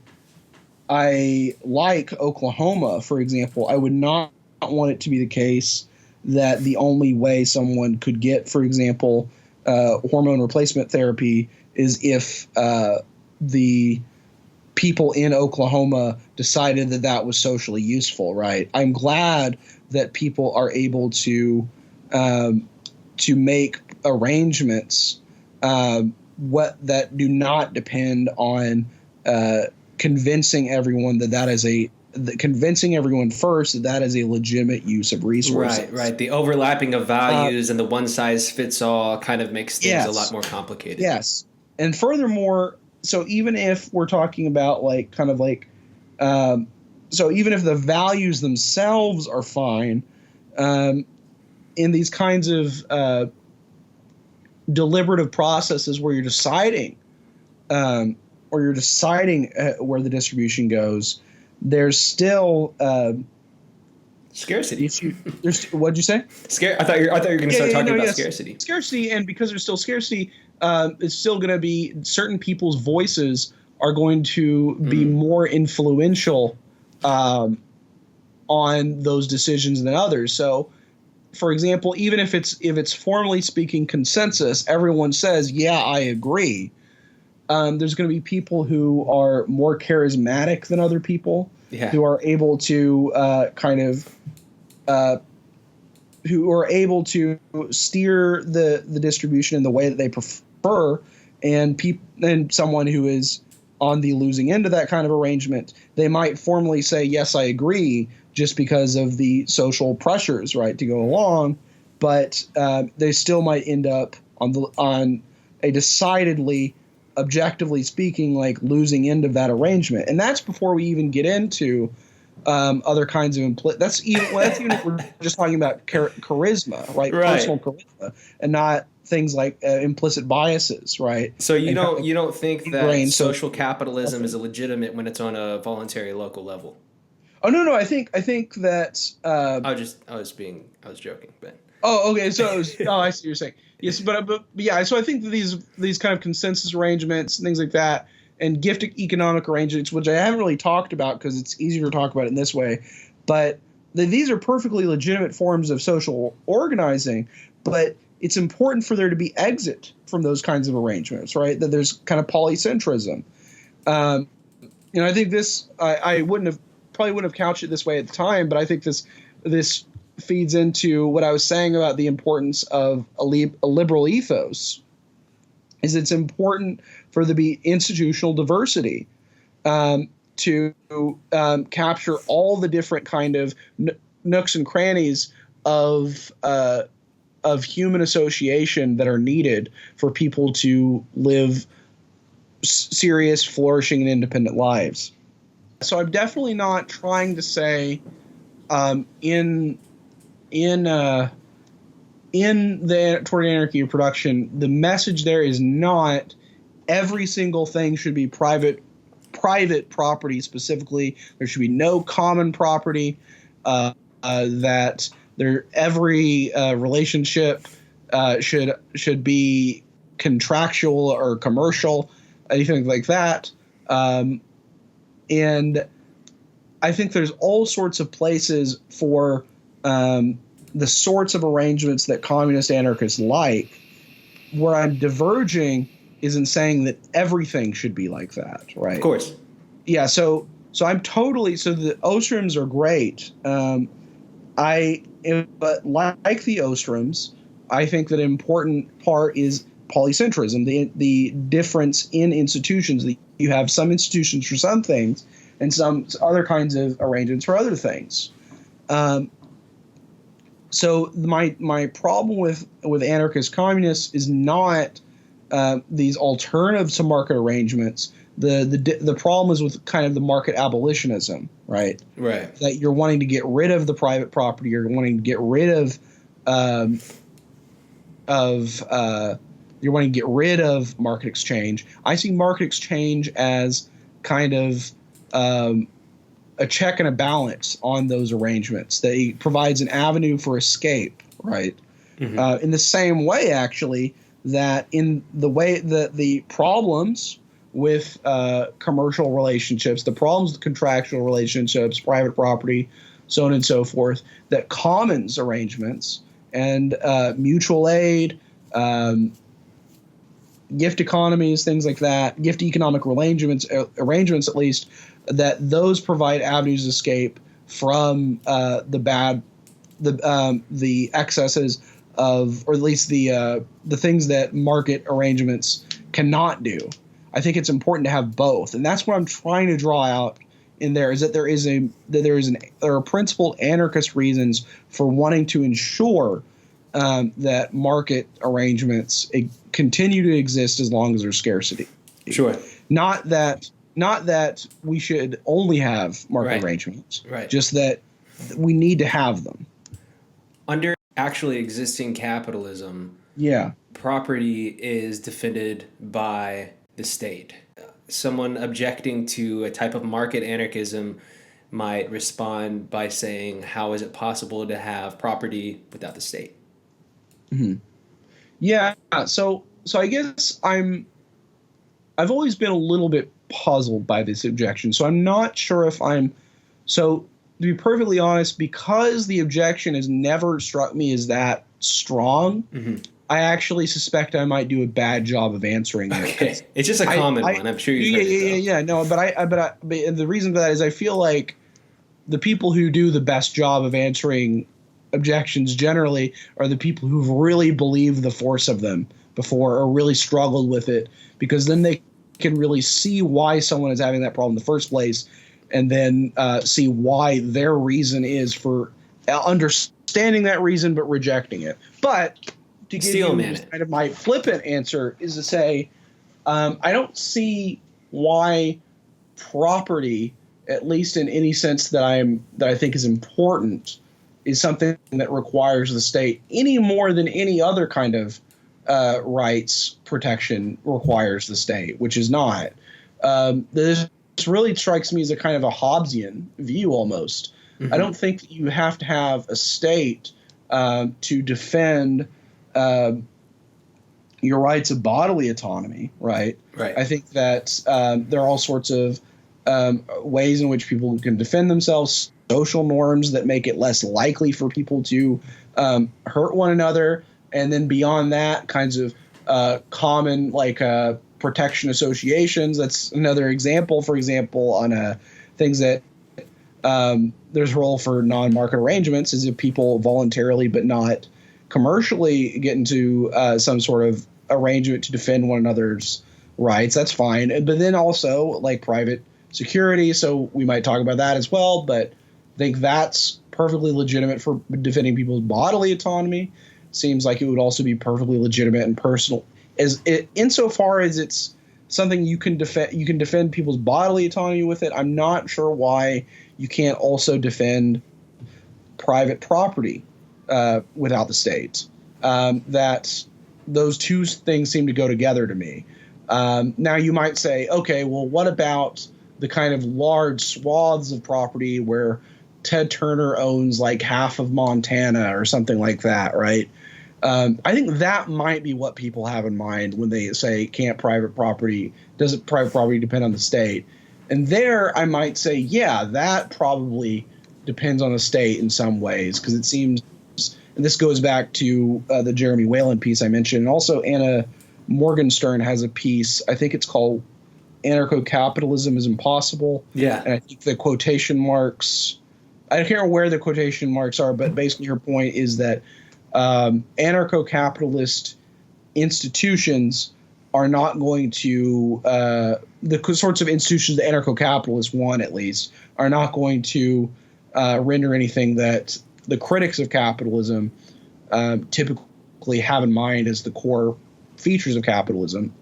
like Oklahoma, for example, I would not want it to be the case that the only way someone could get, for example, hormone replacement therapy is if the people in Oklahoma decided that that was socially useful, right? I'm glad that people are able to make arrangements that do not depend on convincing everyone convincing everyone first that is a legitimate use of resources. Right. The overlapping of values and the one size fits all kind of makes things a lot more complicated. Yes. And furthermore, so even if we're talking about so even if the values themselves are fine, in these kinds of deliberative processes where you're deciding where the distribution goes, there's still scarcity. What'd you say? I thought you were going to start talking about scarcity. Scarcity, and because there's still scarcity, it's still going to be certain people's voices are going to be more influential on those decisions than others. So, for example, even if it's formally speaking consensus, everyone says, "Yeah, I agree." There's going to be people who are more charismatic than other people, who are able to who are able to steer the distribution in the way that they prefer, and someone who is on the losing end of that kind of arrangement, they might formally say, "Yes, I agree," just because of the social pressures, right, to go along, but they still might end up on a decidedly, objectively speaking, like losing end of that arrangement. And that's before we even get into other kinds of that's even if we're just talking about charisma, right? Personal charisma, and not things like implicit biases, right? So you don't think that social capitalism is legitimate when it's on a voluntary local level? Oh no, I think that I was joking, but Oh, okay. So, I see what you're saying. Yes, but yeah. So I think that these kind of consensus arrangements, things like that, and gift economic arrangements, which I haven't really talked about because it's easier to talk about it in this way, but these are perfectly legitimate forms of social organizing. But it's important for there to be exit from those kinds of arrangements, right? That there's kind of polycentrism. I think this I probably wouldn't have couched it this way at the time, but I think this feeds into what I was saying about the importance of a liberal ethos. Is it's important for there to be institutional diversity to capture all the different kind of nooks and crannies of human association that are needed for people to live serious, flourishing, and independent lives. So I'm definitely not trying to say in the Toward Anarchy of Production, the message there is not every single thing should be private property specifically. There should be no common property. That every relationship should be contractual or commercial, anything like that. And I think there's all sorts of places for the sorts of arrangements that communist anarchists like. Where I'm diverging is in saying that everything should be like that, right? Of course. Yeah, so I'm totally – so the Ostroms are great. But like the Ostroms, I think that an important part is polycentrism, the difference in institutions. You have some institutions for some things and some other kinds of arrangements for other things. So my problem with anarchist communists is not these alternatives to market arrangements. The problem is with kind of the market abolitionism, right? Right. That you're wanting to get rid of the private property. You're wanting to get rid of you're wanting to get rid of market exchange. I see market exchange as kind of a check and a balance on those arrangements. That provides an avenue for escape, right? Mm-hmm. In the same way, actually, that in the way that the problems with commercial relationships, the problems with contractual relationships, private property, so on and so forth, that commons arrangements and mutual aid, gift economies, things like that, gift economic arrangements at least, that those provide avenues of escape from the excesses of, or at least the things that market arrangements cannot do. I think it's important to have both, and that's what I'm trying to draw out in there. Is that there are principled anarchist reasons for wanting to ensure that market arrangements continue to exist as long as there's scarcity. Sure. Not that we should only have market arrangements. Right. Just that we need to have them. Under actually existing capitalism, property is defended by the state. Someone objecting to a type of market anarchism might respond by saying, how is it possible to have property without the state? Mm-hmm. Yeah. So I guess I've always been a little bit puzzled by this objection. So I'm not sure if to be perfectly honest, because the objection has never struck me as that strong, mm-hmm. I actually suspect I might do a bad job of answering it. Okay. It's just a common one. I'm sure you've heard it. Yeah. No, but the reason for that is I feel like the people who do the best job of answering objections generally are the people who've really believed the force of them before or really struggled with it, because then they can really see why someone is having that problem in the first place, and then see why their reason is for understanding that reason but rejecting it. But to give you kind of my flippant answer is to say I don't see why property, at least in any sense that I think is important, is something that requires the state any more than any other kind of rights protection requires the state, which is not. This really strikes me as a kind of a Hobbesian view almost. Mm-hmm. I don't think that you have to have a state to defend your rights of bodily autonomy, right? Right. I think that there are all sorts of ways in which people can defend themselves, social norms that make it less likely for people to hurt one another. And then beyond that, kinds of common protection associations. That's another example, for example, on things that there's a role for non-market arrangements is if people voluntarily but not commercially get into some sort of arrangement to defend one another's rights. That's fine. But then also like private security. So we might talk about that as well. But I think that's perfectly legitimate for defending people's bodily autonomy. Seems like it would also be perfectly legitimate and personal insofar as it's something you can defend. You can defend people's bodily autonomy with it. I'm not sure why you can't also defend private property without the state. That those two things seem to go together to me. Now you might say, okay, well, what about the kind of large swaths of property where Ted Turner owns like half of Montana or something like that, right? I think that might be what people have in mind when they say, doesn't private property depend on the state? And there I might say, yeah, that probably depends on the state in some ways, because it seems, and this goes back to the Jeremy Whalen piece I mentioned, and also Anna Morgenstern has a piece, I think it's called Anarcho-Capitalism is Impossible. Yeah. And I think the quotation marks, I can't remember where the quotation marks are, but basically her point is that anarcho-capitalist institutions are not going to the sorts of institutions the anarcho-capitalists want, at least, are not going to render anything that the critics of capitalism typically have in mind as the core features of capitalism,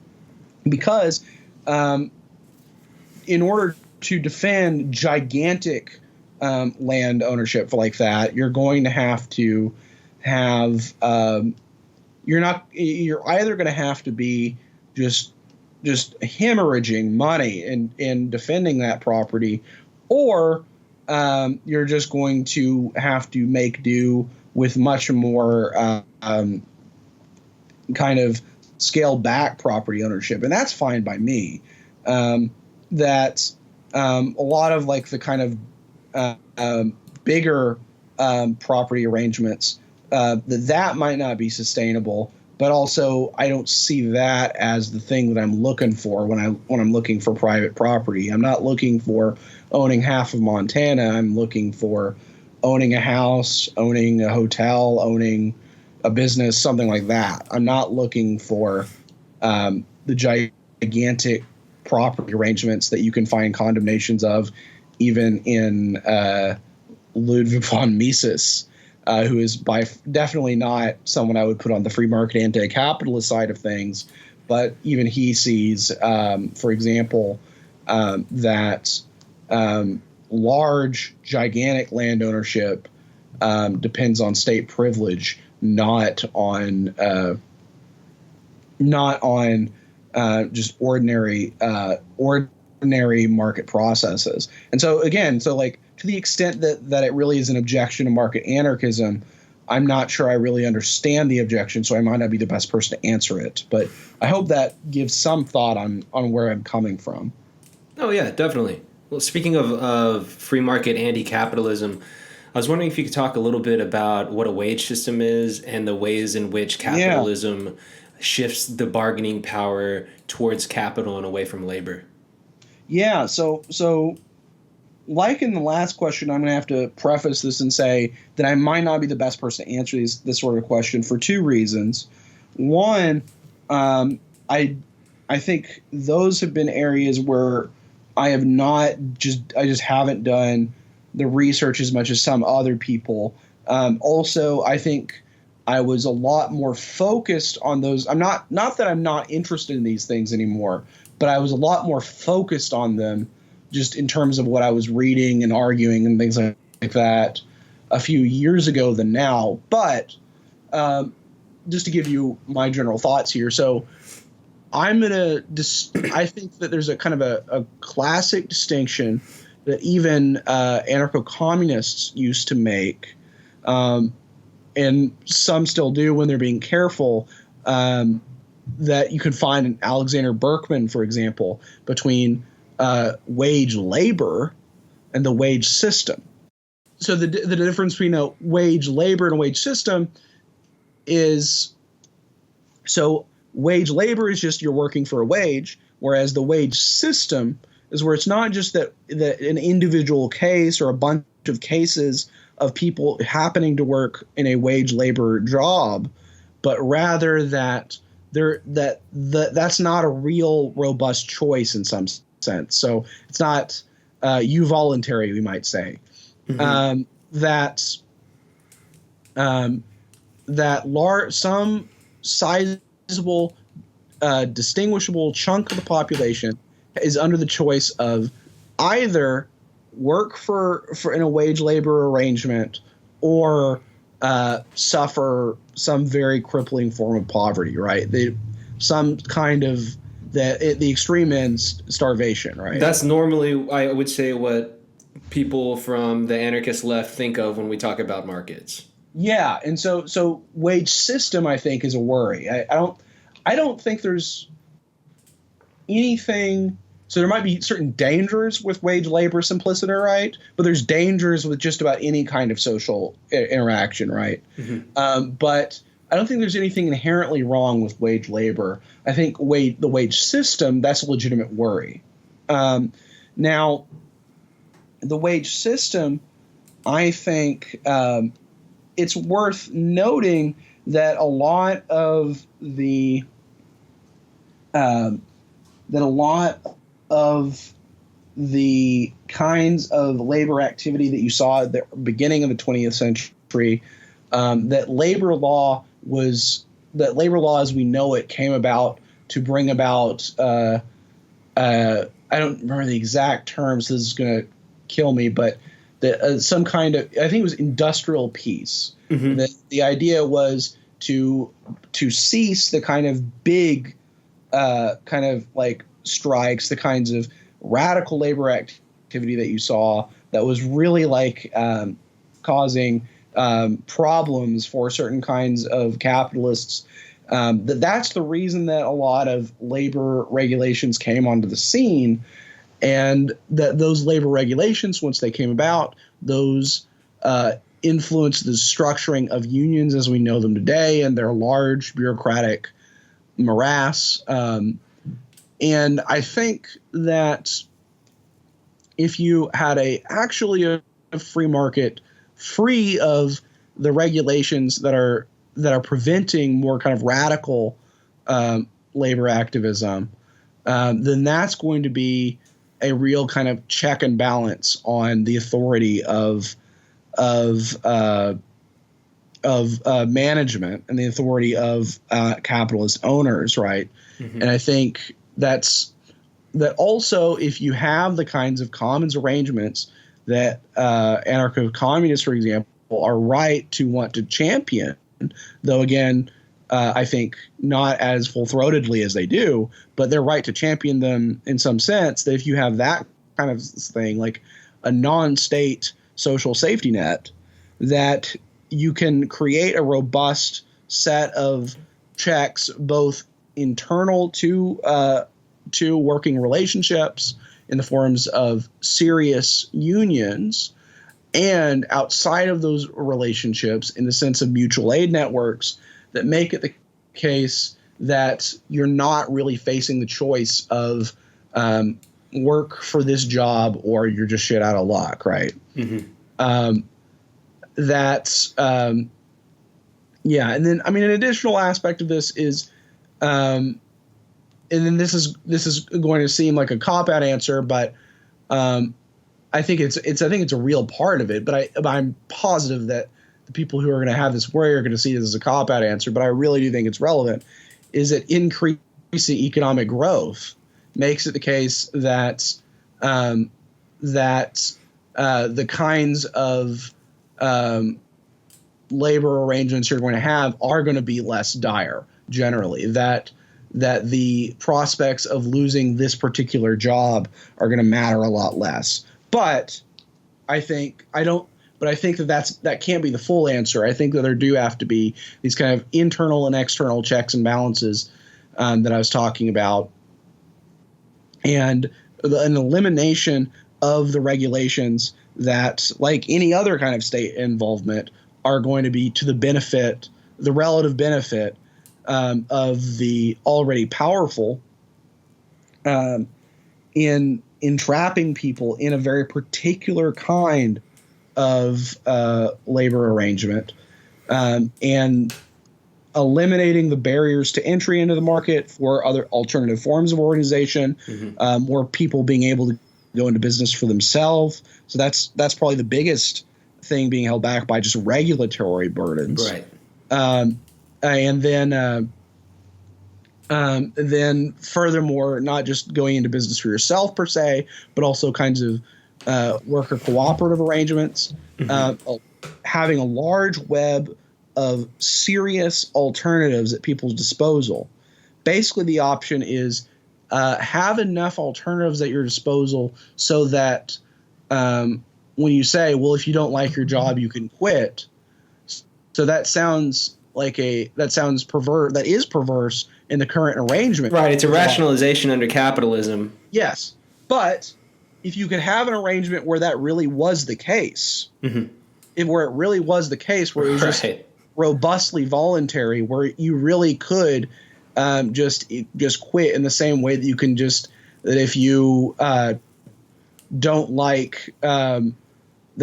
because in order to defend gigantic land ownership like that, you're going to have to have you're either going to have to be just hemorrhaging money in defending that property, or you're just going to have to make do with much more kind of scaled back property ownership, and that's fine by me. That a lot of like the kind of bigger property arrangements that might not be sustainable, but also I don't see that as the thing that I'm looking for when I'm looking for private property. I'm not looking for owning half of Montana. I'm looking for owning a house, owning a hotel, owning a business, something like that. I'm not looking for the gigantic property arrangements that you can find condemnations of even in Ludwig von Mises, who is definitely not someone I would put on the free market anti-capitalist side of things. But even he sees, for example, that large, gigantic land ownership depends on state privilege, not on just ordinary market processes. And so again, to the extent that it really is an objection to market anarchism, I'm not sure I really understand the objection, so I might not be the best person to answer it. But I hope that gives some thought on where I'm coming from. Oh, yeah, definitely. Well, speaking of free market anti-capitalism, I was wondering if you could talk a little bit about what a wage system is and the ways in which capitalism shifts the bargaining power towards capital and away from labor. Yeah, so like in the last question, I'm going to have to preface this and say that I might not be the best person to answer this sort of question for two reasons. One, I think those have been areas where I just haven't done the research as much as some other people. Also, I think I was a lot more focused on those. Not that I'm not interested in these things anymore, but I was a lot more focused on them just in terms of what I was reading and arguing and things like that a few years ago than now. But just to give you my general thoughts here. So I think that there's a kind of a classic distinction that even anarcho-communists used to make and some still do when they're being careful, that you could find in Alexander Berkman, for example, between wage labor and the wage system. So the difference between a wage labor and a wage system is, so wage labor is just you're working for a wage, whereas the wage system is where it's not just that an individual case or a bunch of cases of people happening to work in a wage labor job, but rather that that's not a real robust choice in some sense. So it's not voluntary, we might say. Mm-hmm. Some sizable, distinguishable chunk of the population is under the choice of either work for in a wage labor arrangement or suffer some very crippling form of poverty, right? Some kind of the extreme ends, starvation, right? That's normally, I would say, what people from the anarchist left think of when we talk about markets. Yeah, and so wage system, I think, is a worry. I don't think there's anything. So there might be certain dangers with wage labor simpliciter, right? But there's dangers with just about any kind of social interaction, right? Mm-hmm. But I don't think there's anything inherently wrong with wage labor. I think the wage system, that's a legitimate worry. Now, the wage system, I think it's worth noting that a lot of the kinds of labor activity that you saw at the beginning of the 20th century, that labor law as we know it came about to bring about I don't remember the exact terms. This is going to kill me, but some kind of, I think it was industrial peace. Mm-hmm. The idea was to cease the kind of big kind of like strikes, the kinds of radical labor activity that you saw that was really like causing problems for certain kinds of capitalists. That's the reason that a lot of labor regulations came onto the scene, and that those labor regulations, once they came about, those influenced the structuring of unions as we know them today and their large bureaucratic morass. And I think that if you had actually a free market free of the regulations that are preventing more kind of radical labor activism, then that's going to be a real kind of check and balance on the authority of management and the authority of capitalist owners, right? Mm-hmm. And I think that also, if you have the kinds of commons arrangements that anarcho-communists, for example, are right to want to champion, though again, I think not as full-throatedly as they do, but they're right to champion them in some sense, that if you have that kind of thing, like a non-state social safety net, that you can create a robust set of checks, both internal to working relationships in the forms of serious unions, and outside of those relationships in the sense of mutual aid networks that make it the case that you're not really facing the choice of work for this job or you're just shit out of luck, right? Mm-hmm. Yeah, and then I mean an additional aspect of this is, and then this is going to seem like a cop-out answer, but I think it's a real part of it. But I'm positive that the people who are going to have this worry are going to see this as a cop-out answer. But I really do think it's relevant. Is that increasing economic growth makes it the case that the kinds of labor arrangements you're going to have are going to be less dire generally. That the prospects of losing this particular job are going to matter a lot less. But I think But I think that can't be the full answer. I think that there do have to be these kind of internal and external checks and balances that I was talking about, and an elimination of the regulations that, like any other kind of state involvement, are going to be to the relative benefit of the already powerful, in entrapping people in a very particular kind of labor arrangement, and eliminating the barriers to entry into the market for other alternative forms of organization, more people being able to go into business for themselves. So that's probably the biggest thing being held back by just regulatory burdens. Right. And then furthermore, not just going into business for yourself per se, but also kinds of worker cooperative arrangements, having a large web of serious alternatives at people's disposal. Basically, the option is have enough alternatives at your disposal so that when you say, well, if you don't like your job, you can quit. So that sounds perverse. That is perverse in the current arrangement. Right. It's a rationalization under capitalism. Yes. But if you could have an arrangement where that really was the case, where it really was the case, where it was just robustly voluntary, where you really could just quit in the same way that you can that if you don't like that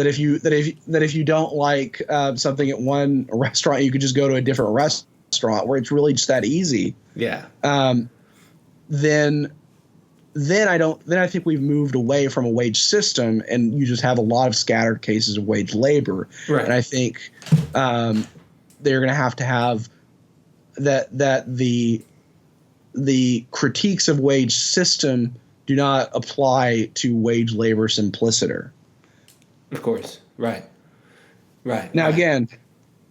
if you don't like something at one restaurant, you could just go to a different restaurant, where it's really just that easy. Yeah. Then I think we've moved away from a wage system, and you just have a lot of scattered cases of wage labor. Right. And I think they're going to have that the critiques of wage system do not apply to wage labor simpliciter. Of course. Right. Now, again,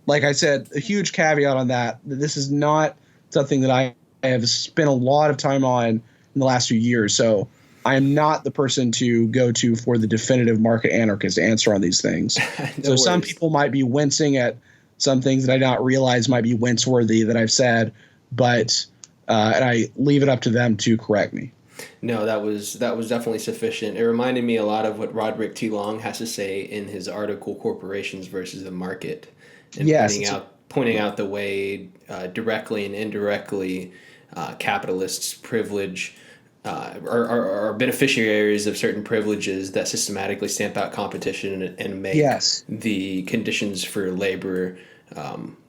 like I said, a huge caveat on that this is not something that I have spent a lot of time on in the last few years. So I am not the person to go to for the definitive market anarchist answer on these things. So some people might be wincing at some things that I not realize might be wince-worthy that I've said, but and I leave it up to them to correct me. No, that was definitely sufficient. It reminded me a lot of what Roderick T. Long has to say in his article "Corporations versus the Market," and pointing out the way directly and indirectly capitalists privilege are beneficiaries of certain privileges that systematically stamp out competition and make the conditions for labor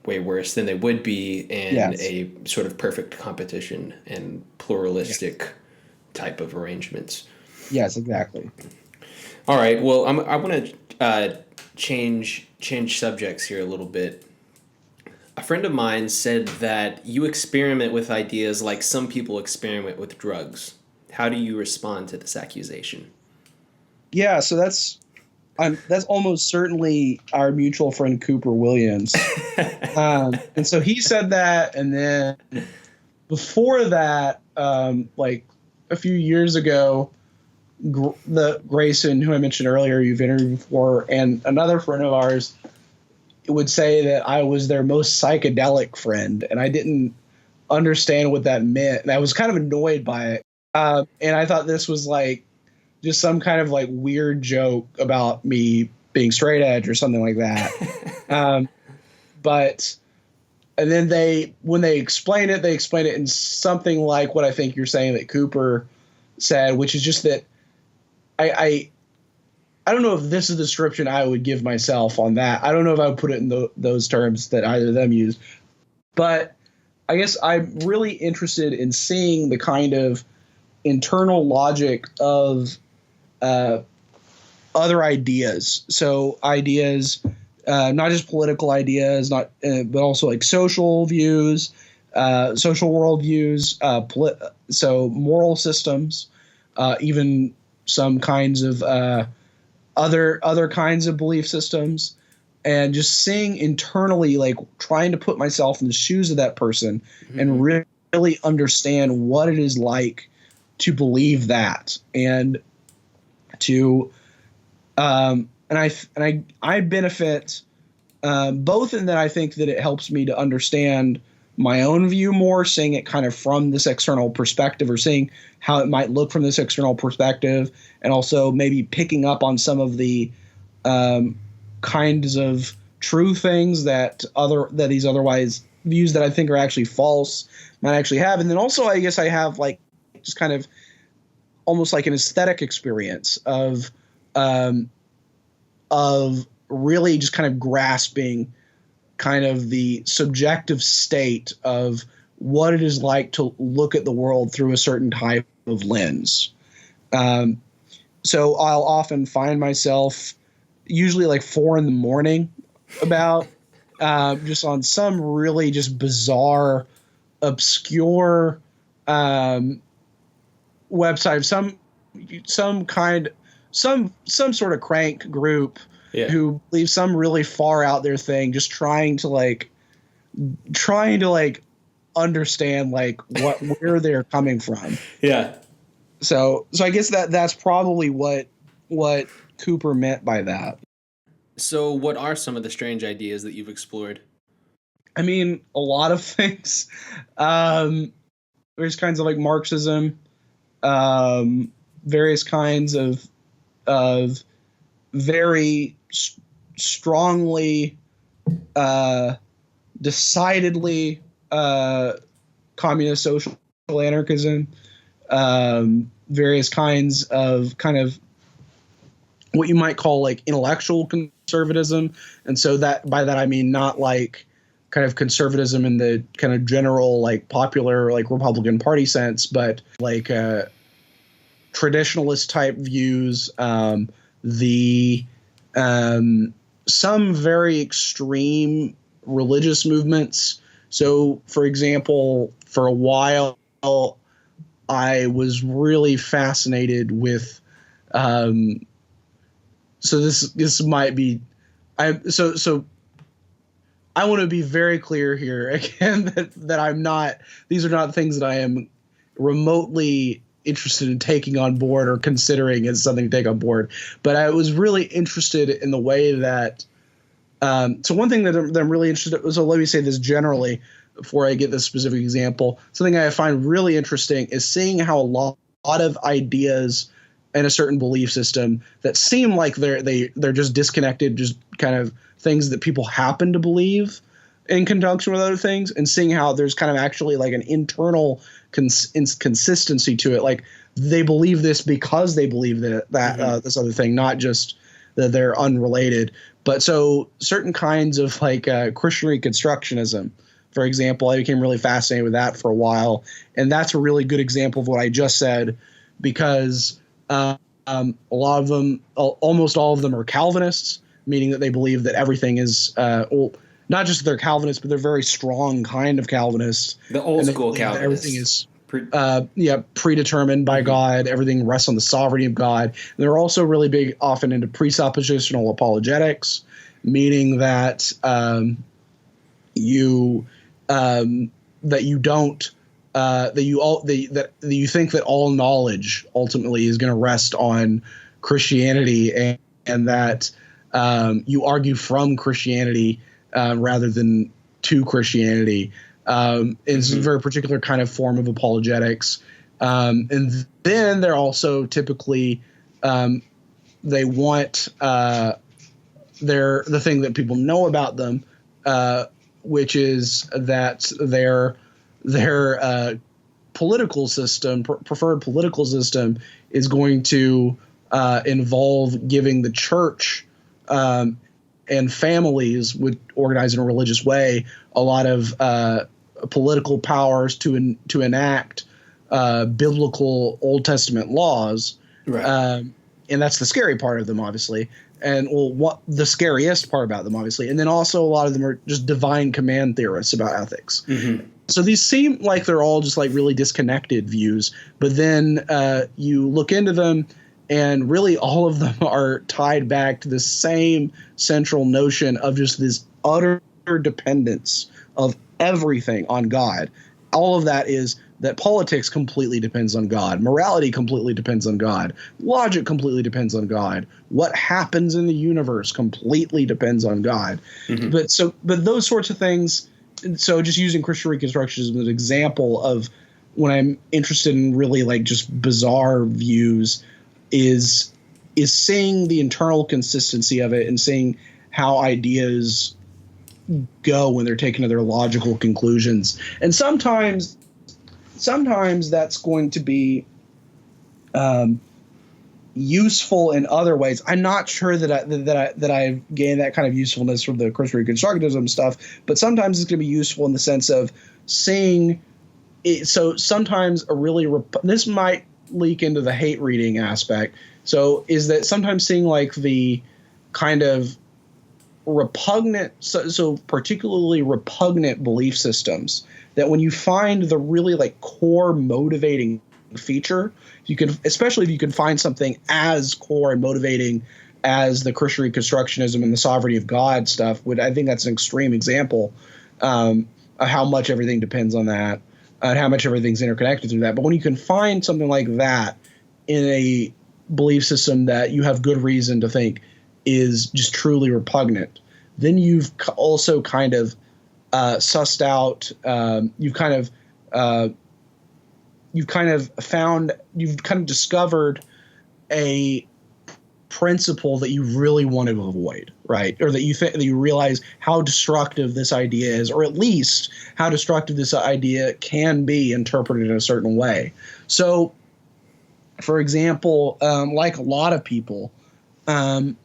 way worse than they would be in a sort of perfect competition and pluralistic type of arrangements. Yes, exactly. All right. Well, I want to change subjects here a little bit. A friend of mine said that you experiment with ideas like some people experiment with drugs. How do you respond to this accusation? Yeah, so that's almost certainly our mutual friend Cooper Williams. And so he said that, and then before that, like a few years ago, the Grayson, who I mentioned earlier, you've interviewed before, and another friend of ours would say that I was their most psychedelic friend, and I didn't understand what that meant, and I was kind of annoyed by it. And I thought this was like just some kind of like weird joke about me being straight edge or something like that. And then when they explain it in something like what I think you're saying that Cooper said, which is just that I don't know if this is the description I would give myself on that. I don't know if I would put it in those terms that either of them use. But I guess I'm really interested in seeing the kind of internal logic of other ideas. So ideas, not just political ideas, but also like social views, social worldviews, so moral systems, even some kinds of other kinds of belief systems, and just seeing internally, like trying to put myself in the shoes of that person and really understand what it is like to believe that, and to I benefit both in that I think that it helps me to understand my own view more, seeing it kind of from this external perspective, or seeing how it might look from this external perspective, and also maybe picking up on some of the kinds of true things that these otherwise views that I think are actually false might actually have. And then also, I guess I have like just kind of almost like an aesthetic experience of really just kind of grasping kind of the subjective state of what it is like to look at the world through a certain type of lens. So I'll often find myself usually like 4 a.m. about just on some really just bizarre, obscure website, some sort of crank group who believes some really far out there thing, just trying to understand like where they're coming from. Yeah. So I guess that's probably what Cooper meant by that. So what are some of the strange ideas that you've explored? I mean, a lot of things. There's kinds of like Marxism, various kinds of very strongly, decidedly communist social anarchism, various kinds of kind of what you might call like intellectual conservatism. And so that by that I mean not like kind of conservatism in the kind of general like popular like Republican Party sense, but like traditionalist type views, some very extreme religious movements. So, for example, for a while, I was really fascinated with. So this might be, so I want to be very clear here again that I'm not. These are not things that I am remotely interested in taking on board or considering as something to take on board. But I was really interested in the way that. So one thing that I'm really interested in, so let me say this generally before I get this specific example. Something I find really interesting is seeing how a lot of ideas in a certain belief system that seem like they're just disconnected, just kind of things that people happen to believe in conjunction with other things, and seeing how there's kind of actually like an internal consistency to it. Like they believe this because they believe that this other thing, not just that they're unrelated. But so certain kinds of like Christian Reconstructionism, for example, I became really fascinated with that for a while. And that's a really good example of what I just said, because a lot of them, almost all of them are Calvinists, meaning that they believe that everything is, not just that they're Calvinists, but they're very strong kind of Calvinists. The old school Calvinists. Everything is predetermined by God. Everything rests on the sovereignty of God. And they're also really big, often into presuppositional apologetics, meaning that you think that all knowledge ultimately is going to rest on Christianity, and that you argue from Christianity rather than to Christianity. It's a very particular kind of form of apologetics. And then they're also typically they want the thing that people know about them, which is that their political system, preferred political system, is going to involve giving the church and families would organize in a religious way a lot of political powers to enact biblical Old Testament laws. Right. And that's the scary part of them, obviously. And what the scariest part about them, obviously. And then also a lot of them are just divine command theorists about ethics. Mm-hmm. So these seem like they're all just like really disconnected views. But then you look into them, and really all of them are tied back to the same central notion of just this utter dependence of everything on God. all of that is that politics completely depends on God. Morality completely depends on God. Logic completely depends on God. What happens in the universe completely depends on God. Mm-hmm. But those sorts of things. So just using Christian Reconstructionism as an example of when I'm interested in really like just bizarre views is seeing the internal consistency of it and seeing how ideas go when they're taken to their logical conclusions. And sometimes that's going to be useful in other ways. I'm not sure that I've gained that kind of usefulness from the Christian Reconstructivism stuff, but sometimes it's going to be useful in the sense of seeing it. So sometimes this might leak into the hate reading aspect. So is that sometimes seeing like the kind of repugnant, so particularly repugnant belief systems, that when you find the really like core motivating feature, especially if you can find something as core and motivating as the Christian Reconstructionism and the sovereignty of God stuff, I think that's an extreme example of how much everything depends on that and how much everything's interconnected through that. But when you can find something like that in a belief system that you have good reason to think is just truly repugnant, then you've also kind of sussed out, you've kind of discovered a principle that you really want to avoid, right? Or that you realize how destructive this idea is, or at least how destructive this idea can be interpreted in a certain way. So, for example, like a lot of people, and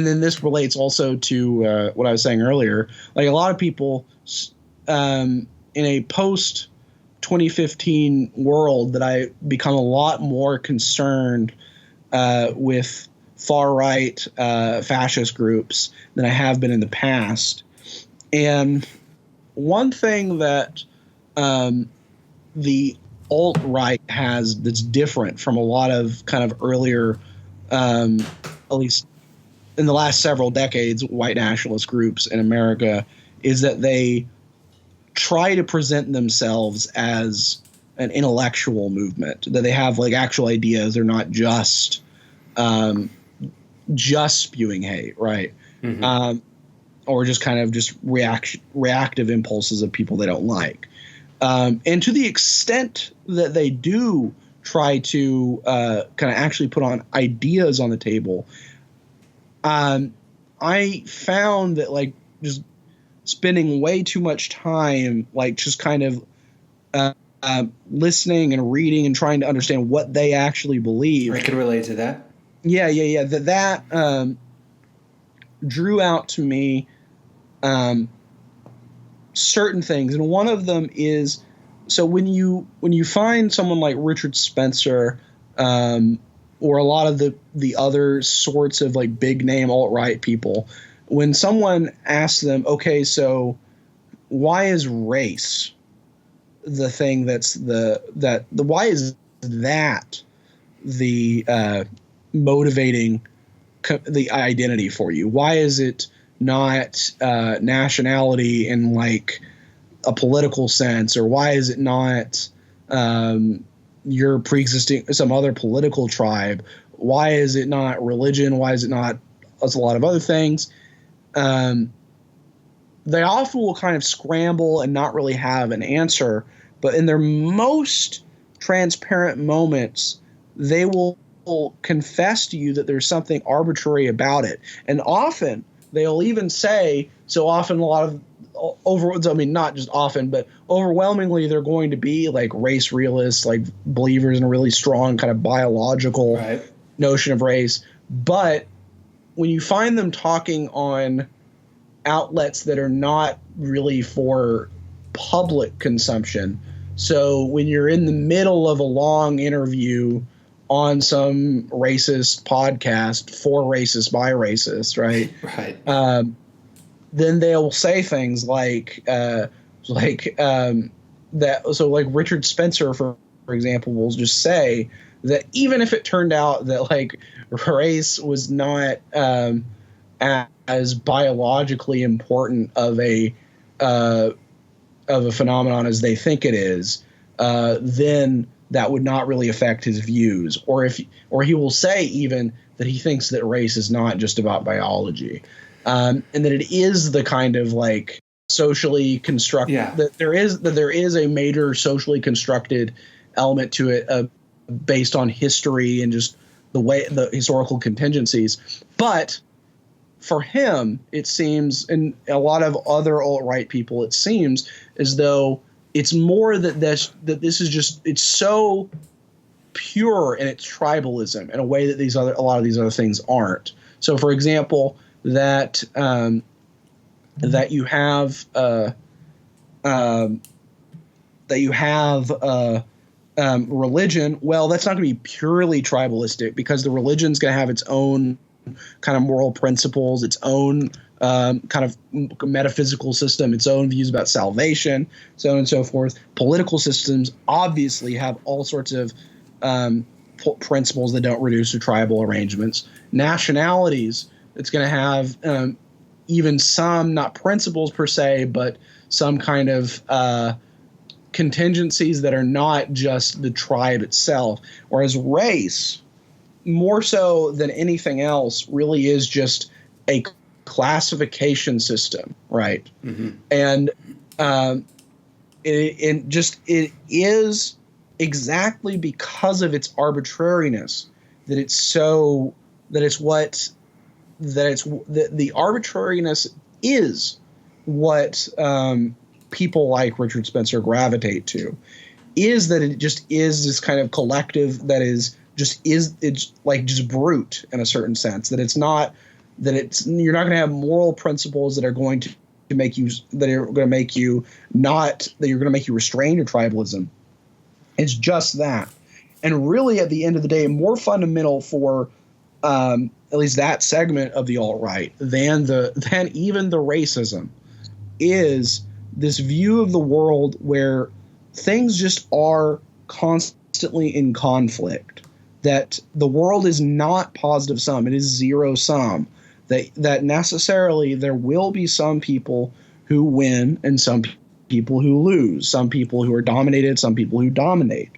then this relates also to what I was saying earlier, like a lot of people in a post 2015 world, that I become a lot more concerned with far right fascist groups than I have been in the past. And one thing that the alt-right has that's different from a lot of kind of earlier, at least in the last several decades, white nationalist groups in America, is that they try to present themselves as an intellectual movement, that they have like actual ideas. They're not just spewing hate, right? Mm-hmm. Or just kind of just reactive impulses of people they don't like. And to the extent that they do try to kind of actually put on ideas on the table, I found that like just spending way too much time like just kind of listening and reading and trying to understand what they actually believe. I can relate to that. Yeah. That drew out to me certain things, and one of them is, so when you find someone like Richard Spencer, or a lot of the other sorts of like big name alt-right people, when someone asks them, okay, so why is race the thing why is that the motivating the identity for you? Why is it not nationality in like a political sense, or why is it not your pre-existing some other political tribe? Why is it not religion? Why is it not a lot of other things? They often will kind of scramble and not really have an answer, but in their most transparent moments, they will confess to you that there's something arbitrary about it. And often they'll even say, so often a lot of not just often, but overwhelmingly they're going to be like race realists, like believers in a really strong kind of biological notion of race. But when you find them talking on outlets that are not really for public consumption, so when you're in the middle of a long interview on some racist podcast for racist by racist, right? Then they'll say things like that. So like Richard Spencer, for example, will just say that even if it turned out that like race was not as biologically important of a of a phenomenon as they think it is, then that would not really affect his views. Or he will say even that he thinks that race is not just about biology, and that it is the kind of like socially constructed, that there is a major socially constructed element to it, based on history and just the historical contingencies. But for him, it seems, and a lot of other alt-right people, it seems as though it's more that this is just, it's so pure in its tribalism in a way that a lot of these other things aren't. So, for example, that you have religion. Well, that's not going to be purely tribalistic, because the religion's going to have its own kind of moral principles, its own kind of metaphysical system, its own views about salvation, so on and so forth. Political systems obviously have all sorts of principles that don't reduce to tribal arrangements. Nationalities, it's going to have even some, not principles per se, but some kind of contingencies that are not just the tribe itself. Whereas race, more so than anything else, really is just a classification system, right? Mm-hmm. And it is exactly because of its arbitrariness that the arbitrariness is what people like Richard Spencer gravitate to, is that it just is this kind of collective that is it's like just brute in a certain sense, that it's not, that it's, you're not going to have moral principles that are going to make you, that are going to make you not, that you're going to make you restrain your tribalism. It's just that. And really, at the end of the day, more fundamental for at least that segment of the alt-right than even the racism is this view of the world where things just are constantly in conflict, that the world is not positive sum, it is zero sum, that necessarily there will be some people who win and some people who lose, some people who are dominated, some people who dominate,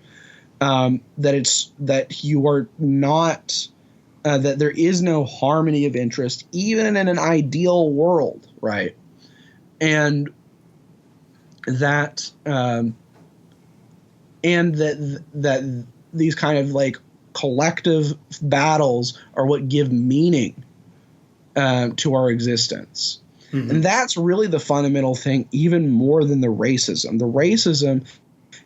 that you are not, that there is no harmony of interest even in an ideal world, right? And that these kind of like collective battles are what give meaning to our existence. Mm-hmm. And that's really the fundamental thing, even more than the racism. The racism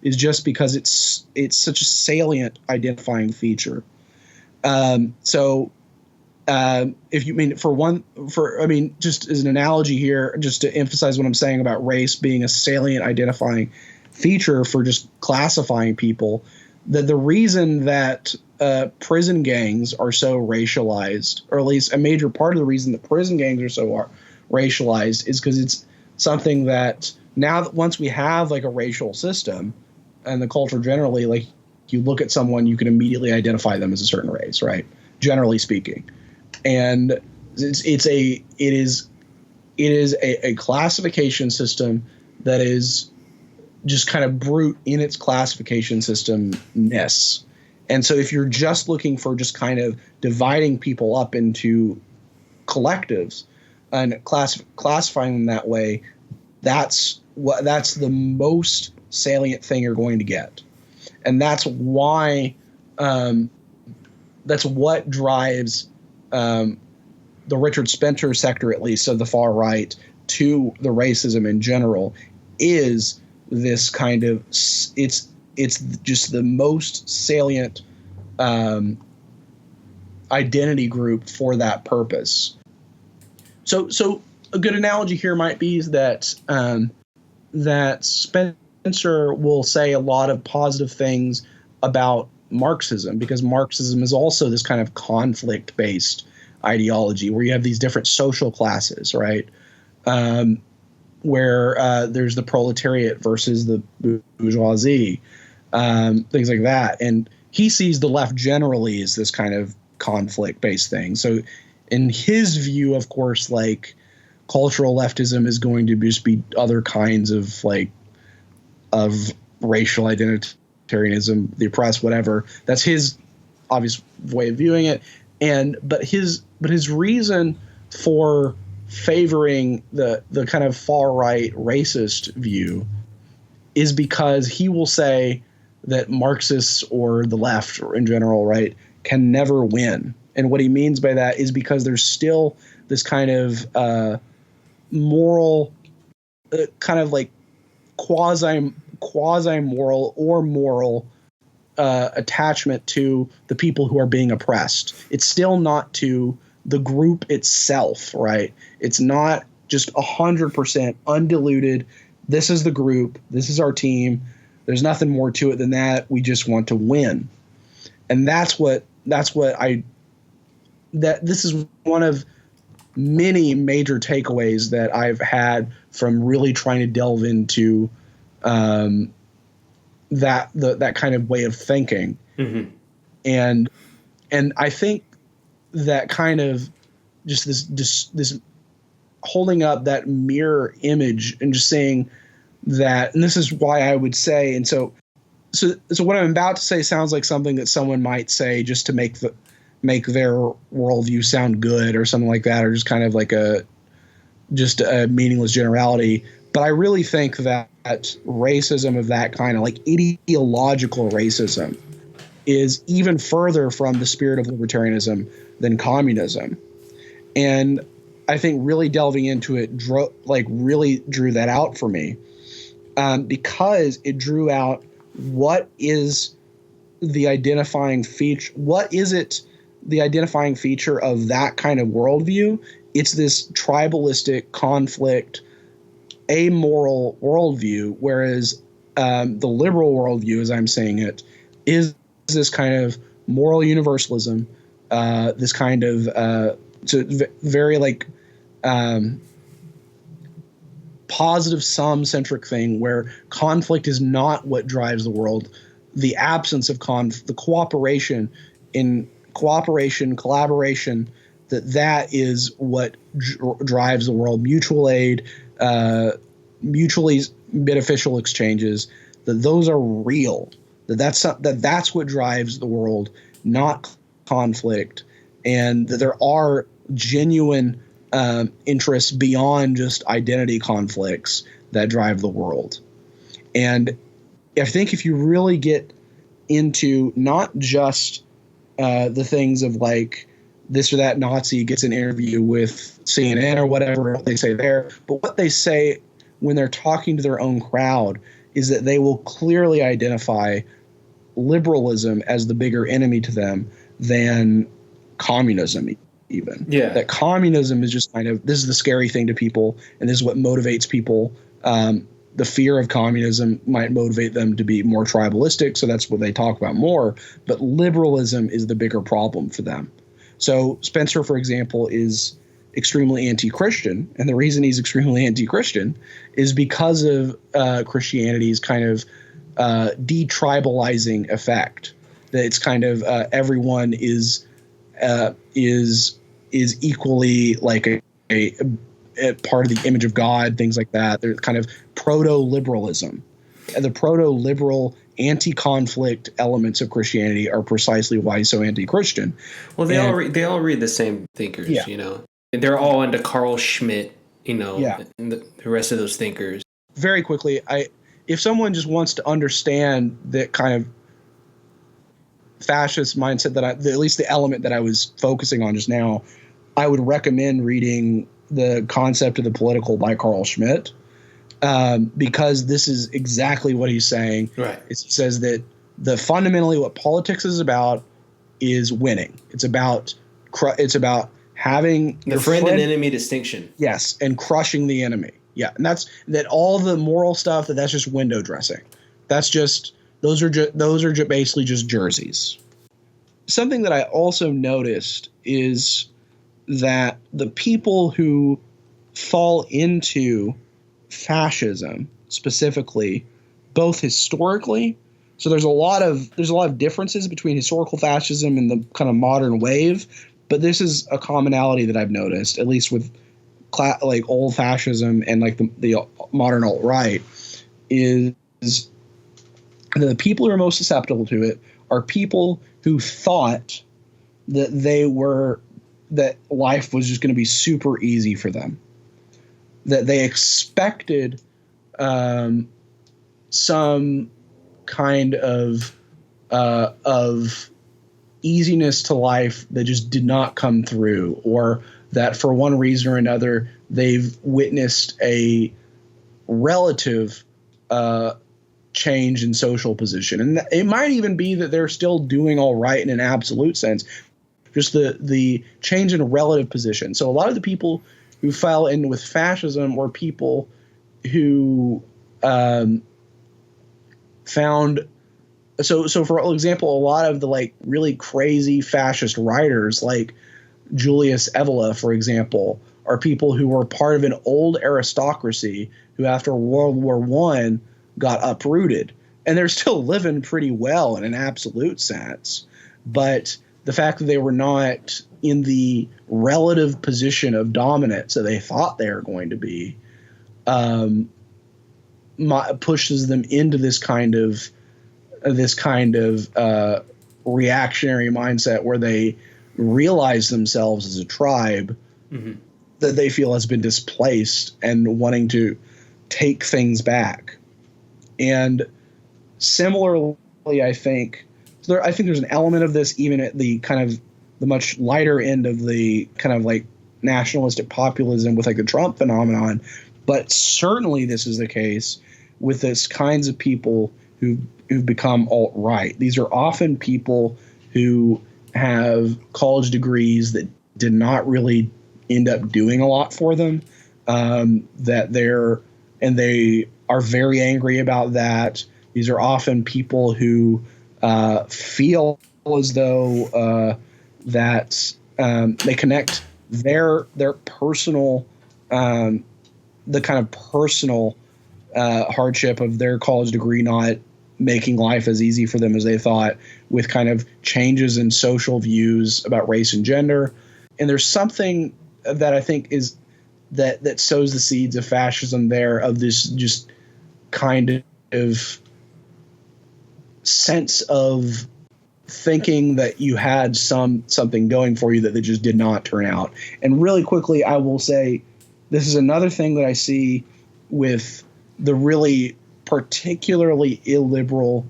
is just because it's such a salient identifying feature. If you mean just as an analogy here, just to emphasize what I'm saying about race being a salient identifying feature for just classifying people, that the reason that prison gangs are so racialized, or at least a major part of the reason that prison gangs are so racialized, is because it's something that now that once we have like a racial system and the culture generally, like you look at someone, you can immediately identify them as a certain race, right? Generally speaking. And it is a classification system that is just kind of brute in its classification system-ness. And so if you're just looking for just kind of dividing people up into collectives and classifying them that way, that's the most salient thing you're going to get. And that's why that's what drives the Richard Spencer sector, at least of the far right, to the racism in general, is this kind of, it's just the most salient identity group for that purpose. So a good analogy here might be that that Spencer will say a lot of positive things about Marxism, because Marxism is also this kind of conflict-based ideology where you have these different social classes, right? Where there's the proletariat versus the bourgeoisie, things like that. And he sees the left generally as this kind of conflict-based thing. So in his view, of course, like cultural leftism is going to just be other kinds of like of racial identitarianism, the oppressed, whatever. That's his obvious way of viewing it. But his reason for favoring the kind of far right racist view is because he will say that Marxists or the left or in general, right, can never win. And what he means by that is because there's still this kind of moral, kind of like quasi moral or moral attachment to the people who are being oppressed. It's still not to the group itself, right? It's not just 100% undiluted. This is the group. This is our team. There's nothing more to it than that. We just want to win. And this is one of many major takeaways that I've had from really trying to delve into that kind of way of thinking. Mm-hmm. And I think that kind of just this holding up that mirror image and just saying that, and this is why I would say, and so what I'm about to say sounds like something that someone might say just to make their worldview sound good or something like that, or just kind of like a meaningless generality. But I really think that racism of that kind of like ideological racism is even further from the spirit of libertarianism than communism. And I think really delving into it really drew that out for me, because it drew out what is the identifying feature. What is it? The identifying feature of that kind of worldview? It's this tribalistic, conflict, amoral worldview, whereas the liberal worldview, as I'm saying it, is this kind of moral universalism, this kind of very like positive sum-centric thing where conflict is not what drives the world. The absence of the cooperation, collaboration, that is what drives the world. Mutual aid, mutually beneficial exchanges, that those are real. That's what drives the world, not conflict, and that there are genuine interests beyond just identity conflicts that drive the world. And I think if you really get into not just the things of like this or that Nazi gets an interview with CNN or whatever they say there, but what they say when they're talking to their own crowd is that they will clearly identify liberalism as the bigger enemy to them than communism even. Yeah. That communism is just kind of, this is the scary thing to people, and this is what motivates people. The fear of communism might motivate them to be more tribalistic, so that's what they talk about more. But liberalism is the bigger problem for them. So Spencer, for example, is extremely anti-Christian, and the reason he's extremely anti-Christian is because of Christianity's kind of detribalizing effect. That it's kind of everyone is equally like a part of the image of God, things like that. They're kind of proto-liberalism. And the proto-liberal anti-conflict elements of Christianity are precisely why he's so anti-Christian. Well, they all read the same thinkers, yeah. You know. They're all into Carl Schmitt, you know, yeah. And the rest of those thinkers. Very quickly, if someone just wants to understand that kind of fascist mindset that at least the element that I was focusing on just now, I would recommend reading The Concept of the Political by Carl Schmitt, because this is exactly what he's saying. Right. He says that fundamentally what politics is about is winning. It's about having the friend and enemy distinction. Yes, and crushing the enemy. Yeah, and that all the moral stuff that's just window dressing. That's just those are basically just jerseys. Something that I also noticed is that the people who fall into fascism specifically, both historically, so there's a lot of differences between historical fascism and the kind of modern wave, but this is a commonality that I've noticed, at least with like old fascism and like the modern alt-right, is the people who are most susceptible to it are people who thought that life was just going to be super easy for them, that they expected some kind of easiness to life that just did not come through, or that for one reason or another they've witnessed a relative change in social position. And it might even be that they're still doing all right in an absolute sense, just the change in relative position. So a lot of the people who fell in with fascism were people who found – so for example, a lot of the like really crazy fascist writers like Julius Evola, for example, are people who were part of an old aristocracy who after World War I got uprooted. And they're still living pretty well in an absolute sense. But the fact that they were not in the relative position of dominance that they thought they were going to be pushes them into this kind of reactionary mindset where they realize themselves as a tribe that they feel has been displaced and wanting to take things back. And similarly, I think there's an element of this even at the kind of the much lighter end of the kind of like nationalistic populism with like the Trump phenomenon. But certainly this is the case with this kinds of people who've become alt-right. These are often people who have college degrees that did not really end up doing a lot for them, they are very angry about that. These are often people who feel as though that they connect their personal the kind of personal hardship of their college degree not making life as easy for them as they thought, with kind of changes in social views about race and gender. And there's something that I think is that sows the seeds of fascism there, of this just kind of sense of thinking that you had something going for you that they just did not turn out. And really quickly, I will say this is another thing that I see with the really particularly illiberal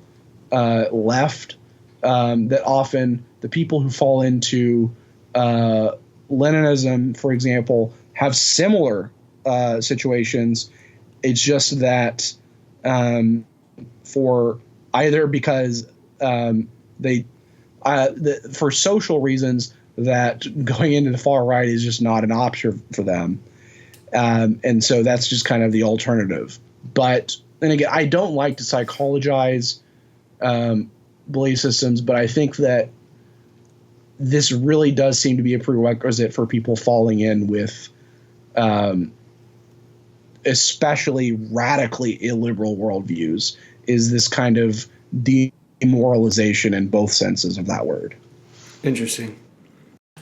left, that often the people who fall into Leninism, for example, have similar situations. It's just that for either because for social reasons, that going into the far right is just not an option for them. And so that's just kind of the alternative. But then again, I don't like to psychologize belief systems, but I think that this really does seem to be a prerequisite for people falling in with especially radically illiberal worldviews, is this kind of demoralization in both senses of that word. Interesting.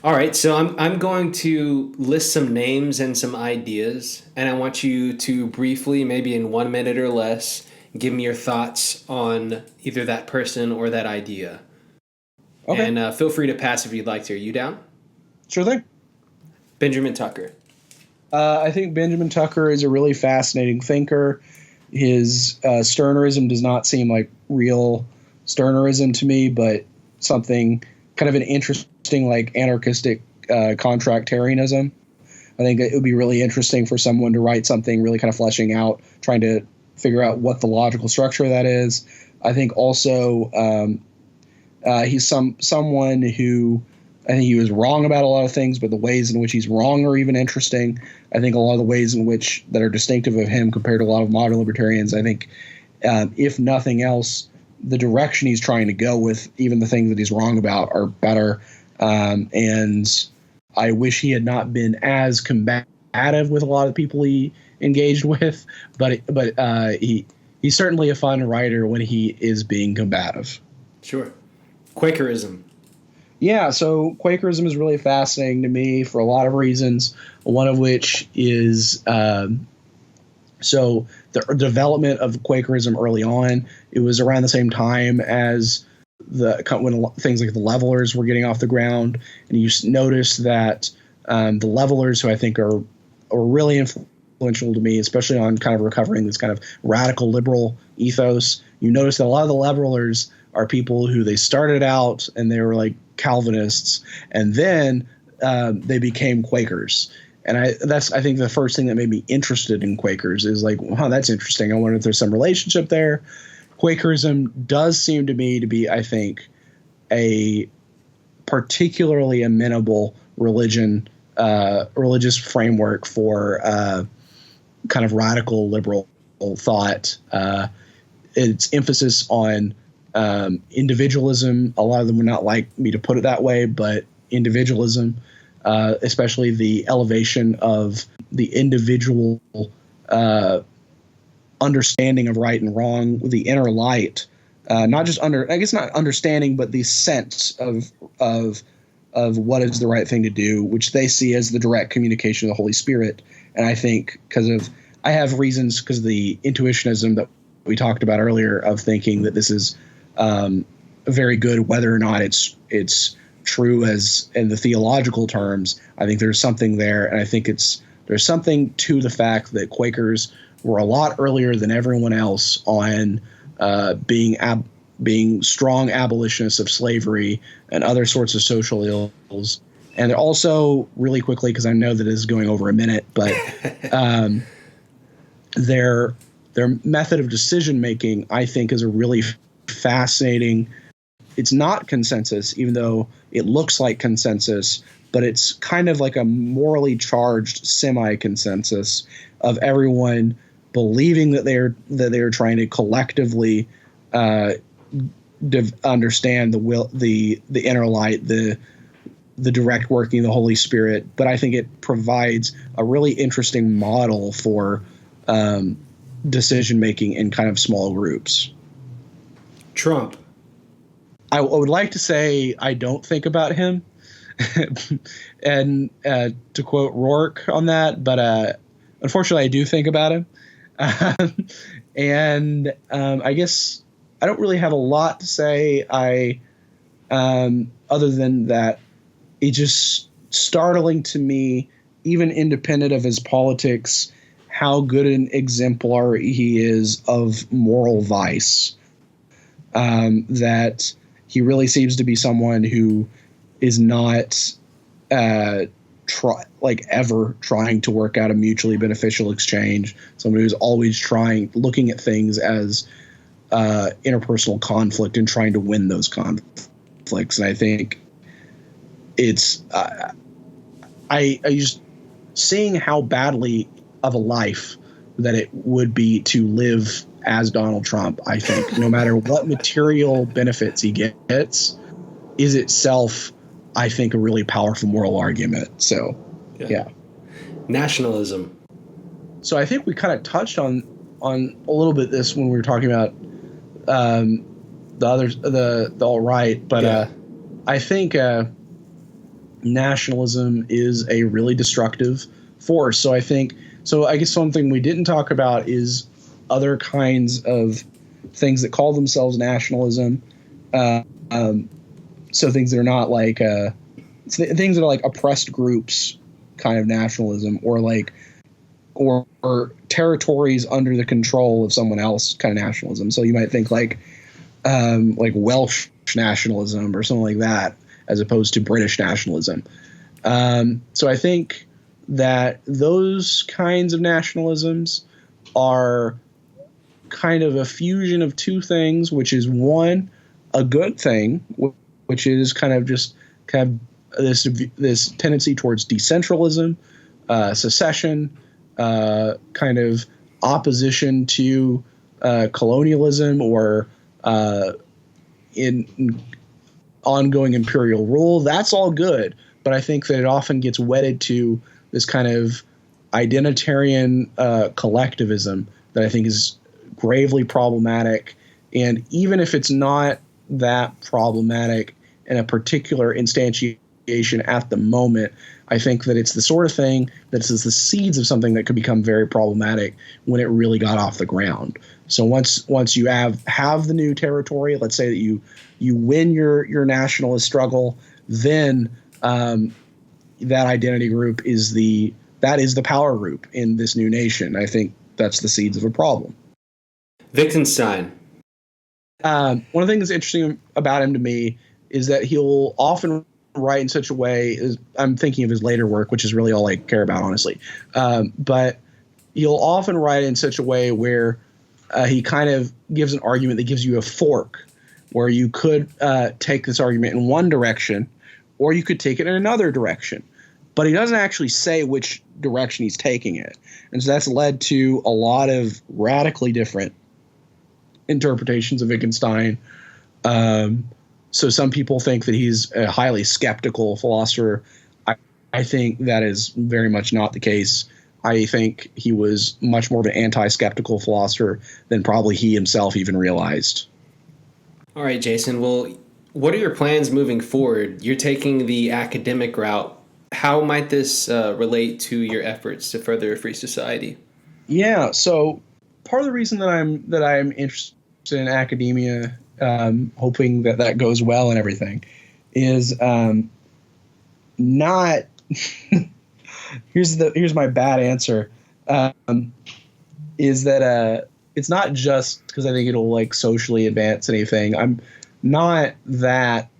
All right, so I'm going to list some names and some ideas, and I want you to briefly, maybe in 1 minute or less, give me your thoughts on either that person or that idea. Okay. And feel free to pass if you'd like to. Are you down? Sure thing. Benjamin Tucker. I think Benjamin Tucker is a really fascinating thinker. His Stirnerism does not seem like real Stirnerism to me, but something kind of an interesting, like anarchistic contractarianism. I think it would be really interesting for someone to write something really kind of fleshing out, trying to figure out what the logical structure of that is. I think also he's someone who, I think he was wrong about a lot of things, but the ways in which he's wrong are even interesting. I think a lot of the ways in which that are distinctive of him compared to a lot of modern libertarians, I think, if nothing else, the direction he's trying to go with, even the things that he's wrong about, are better. And I wish he had not been as combative with a lot of the people he engaged with, but he's certainly a fun writer when he is being combative. Sure. Quakerism. Yeah, so Quakerism is really fascinating to me for a lot of reasons, one of which is so the development of Quakerism early on. It was around the same time as when things like the Levelers were getting off the ground, and you notice that the Levelers, who I think are really influential to me, especially on kind of recovering this kind of radical liberal ethos. You notice that a lot of the Levelers are people who they started out and they were like Calvinists, and then they became Quakers. And I think the first thing that made me interested in Quakers is like, wow, that's interesting. I wonder if there's some relationship there. Quakerism does seem to me to be, I think, a particularly amenable religious framework for kind of radical liberal thought. Its emphasis on individualism. A lot of them would not like me to put it that way, but individualism, especially the elevation of the individual understanding of right and wrong, the inner light, not understanding, but the sense of what is the right thing to do, which they see as the direct communication of the Holy Spirit. And I think I have reasons because of the intuitionism that we talked about earlier of thinking that this is very good, whether or not it's true as in the theological terms. I think there's something there, and I think there's something to the fact that Quakers were a lot earlier than everyone else on being strong abolitionists of slavery and other sorts of social ills. And they're also, really quickly, because I know that this is going over a minute, but their method of decision making, I think, is a really fascinating. It's not consensus, even though it looks like consensus, but it's kind of like a morally charged semi-consensus of everyone believing that they're trying to collectively understand the will, the inner light, the direct working of the Holy Spirit. But I think it provides a really interesting model for decision making in kind of small groups. Trump. I would like to say I don't think about him, and to quote Rourke on that, but unfortunately I do think about him. And I guess I don't really have a lot to say. Other than that, it's just startling to me, even independent of his politics, how good an exemplar he is of moral vice. That he really seems to be someone who is not ever trying to work out a mutually beneficial exchange. Someone who's always looking at things as interpersonal conflict and trying to win those conflicts. And I think it's I just seeing how badly of a life that it would be to live as Donald Trump. I think no matter what material benefits he gets, is itself, I think, a really powerful moral argument. So, yeah. Nationalism. So I think we kind of touched on a little bit this when we were talking about the alt-right, but I think nationalism is a really destructive force. So I guess something we didn't talk about is other kinds of things that call themselves nationalism. So things that are not like things that are like oppressed groups kind of nationalism, or territories under the control of someone else kind of nationalism. So you might think like Welsh nationalism or something like that, as opposed to British nationalism. So I think that those kinds of nationalisms are kind of a fusion of two things, which is one, a good thing, which is kind of this tendency towards decentralism, secession, kind of opposition to colonialism or in ongoing imperial rule. That's all good, but I think that it often gets wedded to this kind of identitarian collectivism that I think is gravely problematic. And even if it's not that problematic in a particular instantiation negotiation at the moment. I think that it's the sort of thing that is the seeds of something that could become very problematic when it really got off the ground. So once you have the new territory, let's say that you win your nationalist struggle, then that identity group is the power group in this new nation. I think that's the seeds of a problem. Wittgenstein. One of the things that's interesting about him to me is that he'll often write in such a way, I'm thinking of his later work, which is really all I care about, honestly. But he'll often write in such a way where he kind of gives an argument that gives you a fork, where you could take this argument in one direction, or you could take it in another direction. But he doesn't actually say which direction he's taking it. And so that's led to a lot of radically different interpretations of Wittgenstein. So some people think that he's a highly skeptical philosopher. I think that is very much not the case. I think he was much more of an anti-skeptical philosopher than probably he himself even realized. All right, Jason. Well, what are your plans moving forward? You're taking the academic route. How might this relate to your efforts to further a free society? Yeah, so part of the reason that I'm interested in academia, hoping that goes well and everything, is not. Here's my bad answer. Is that it's not just because I think it'll like socially advance anything. I'm not that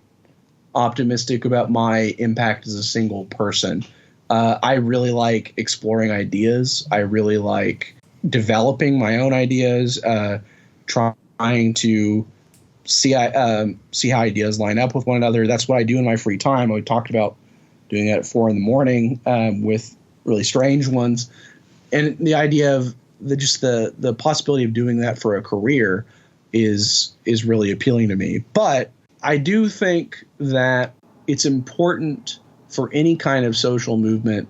optimistic about my impact as a single person. I really like exploring ideas. I really like developing my own ideas, trying to see how ideas line up with one another. That's what I do in my free time. I talked about doing that at 4 a.m. With really strange ones, and the idea of the possibility of doing that for a career is really appealing to me. But I do think that it's important for any kind of social movement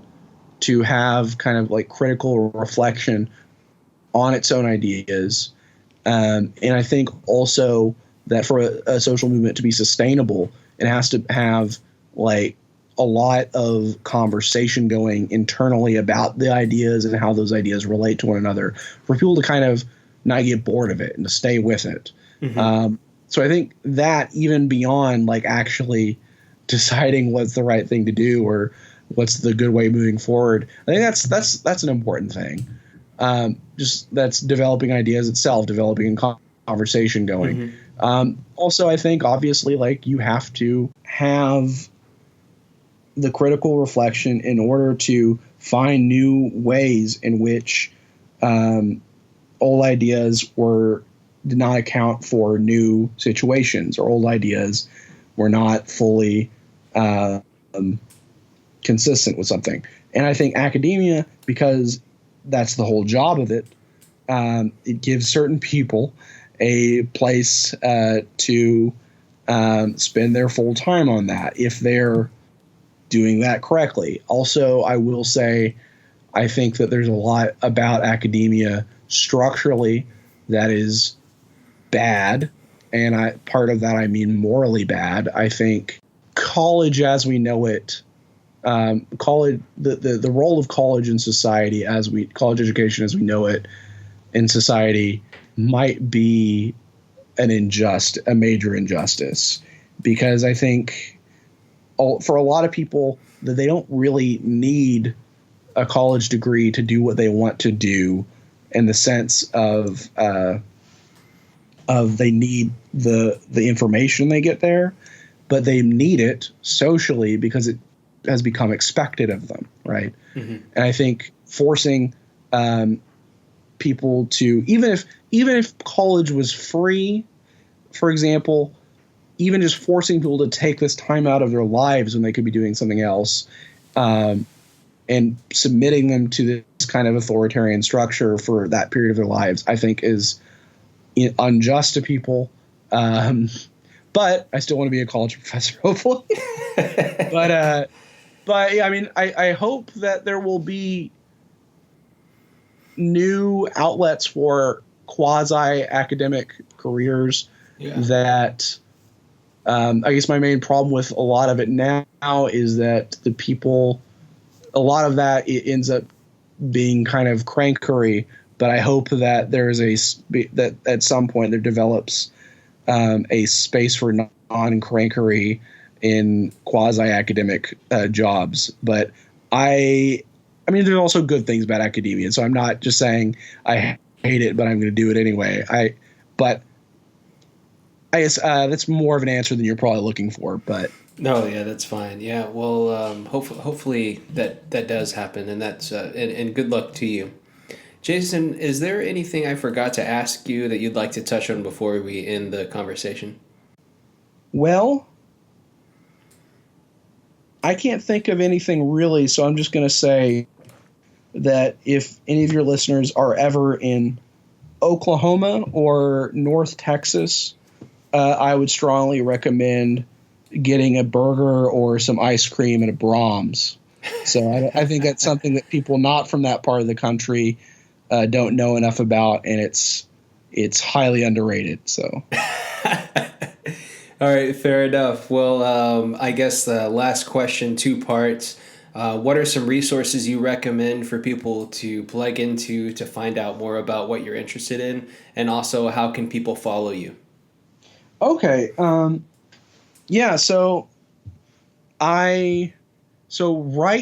to have kind of like critical reflection on its own ideas. And I think also that for a social movement to be sustainable, it has to have like a lot of conversation going internally about the ideas and how those ideas relate to one another, for people to kind of not get bored of it and to stay with it. Mm-hmm. So I think that even beyond like actually deciding what's the right thing to do or what's the good way moving forward, I think that's an important thing. Just that's developing ideas itself, developing conversation going. Mm-hmm. Also, I think obviously like you have to have the critical reflection in order to find new ways in which old ideas did not account for new situations, or old ideas were not fully consistent with something. And I think academia, because that's the whole job of it, it gives certain people a place to spend their full time on that if they're doing that correctly. Also, I will say, I think that there's a lot about academia structurally that is bad, and part of that I mean morally bad. I think college as we know it, the role of college in society college education as we know it in society might be a major injustice, because I think for a lot of people that they don't really need a college degree to do what they want to do, in the sense of they need the information they get there, but they need it socially because it has become expected of them, right? Mm-hmm. And I think forcing people to, even if college was free, for example, even just forcing people to take this time out of their lives when they could be doing something else, and submitting them to this kind of authoritarian structure for that period of their lives, I think is unjust to people. But I still want to be a college professor, hopefully. But yeah, I mean, I hope that there will be new outlets for quasi-academic careers that I guess my main problem with a lot of it now is that a lot of that it ends up being kind of crankery. But I hope that that at some point there develops a space for non-crankery in quasi-academic jobs. But I mean, there's also good things about academia, so I'm not just saying I hate it, but I'm going to do it anyway. But I guess that's more of an answer than you're probably looking for. But no, yeah, that's fine. Yeah, well, hopefully that does happen, and that's and good luck to you. Jason, is there anything I forgot to ask you that you'd like to touch on before we end the conversation? Well, I can't think of anything really, so I'm just going to say that if any of your listeners are ever in Oklahoma or North Texas, I would strongly recommend getting a burger or some ice cream at a Brahms. So I think that's something that people not from that part of the country don't know enough about, and it's highly underrated. So, all right, fair enough. Well, I guess the last question, 2 parts. What are some resources you recommend for people to plug into to find out more about what you're interested in, and also how can people follow you? Okay. Yeah. So right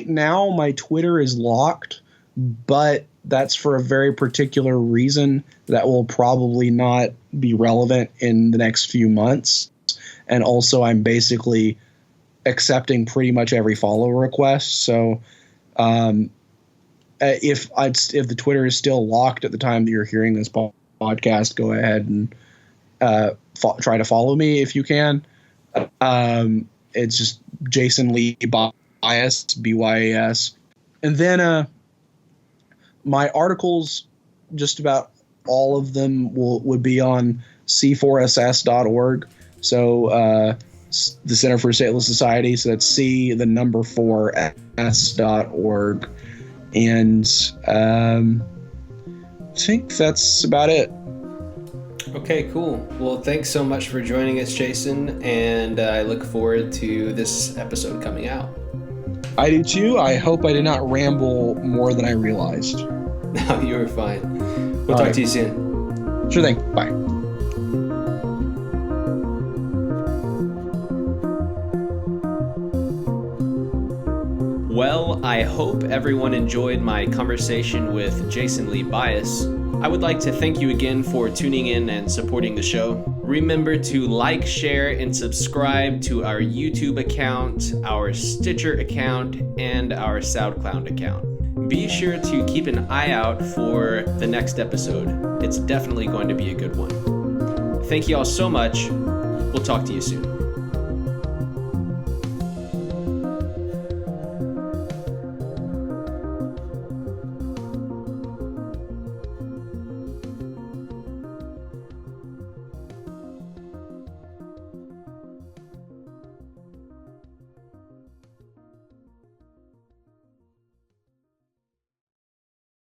now my Twitter is locked, but that's for a very particular reason that will probably not be relevant in the next few months. And also I'm basically accepting pretty much every follow request. So if the Twitter is still locked at the time that you're hearing this podcast, go ahead and try to follow me if you can. It's just Jason Lee Byas, BYAS. And then my articles, just about all of them would be on c4ss.org. So the Center for Stateless Society. So that's c4s.org. And I think that's about it. Okay, cool. Well, thanks so much for joining us, Jason, and I look forward to this episode coming out. I do too. I hope I did not ramble more than I realized. No, you were fine. We'll talk to you soon. Sure thing. Bye. Well, I hope everyone enjoyed my conversation with Jason Lee Byas. I would like to thank you again for tuning in and supporting the show. Remember to like, share, and subscribe to our YouTube account, our Stitcher account, and our Soundcloud account. Be sure to keep an eye out for the next episode. It's definitely going to be a good one. Thank you all so much. We'll talk to you soon.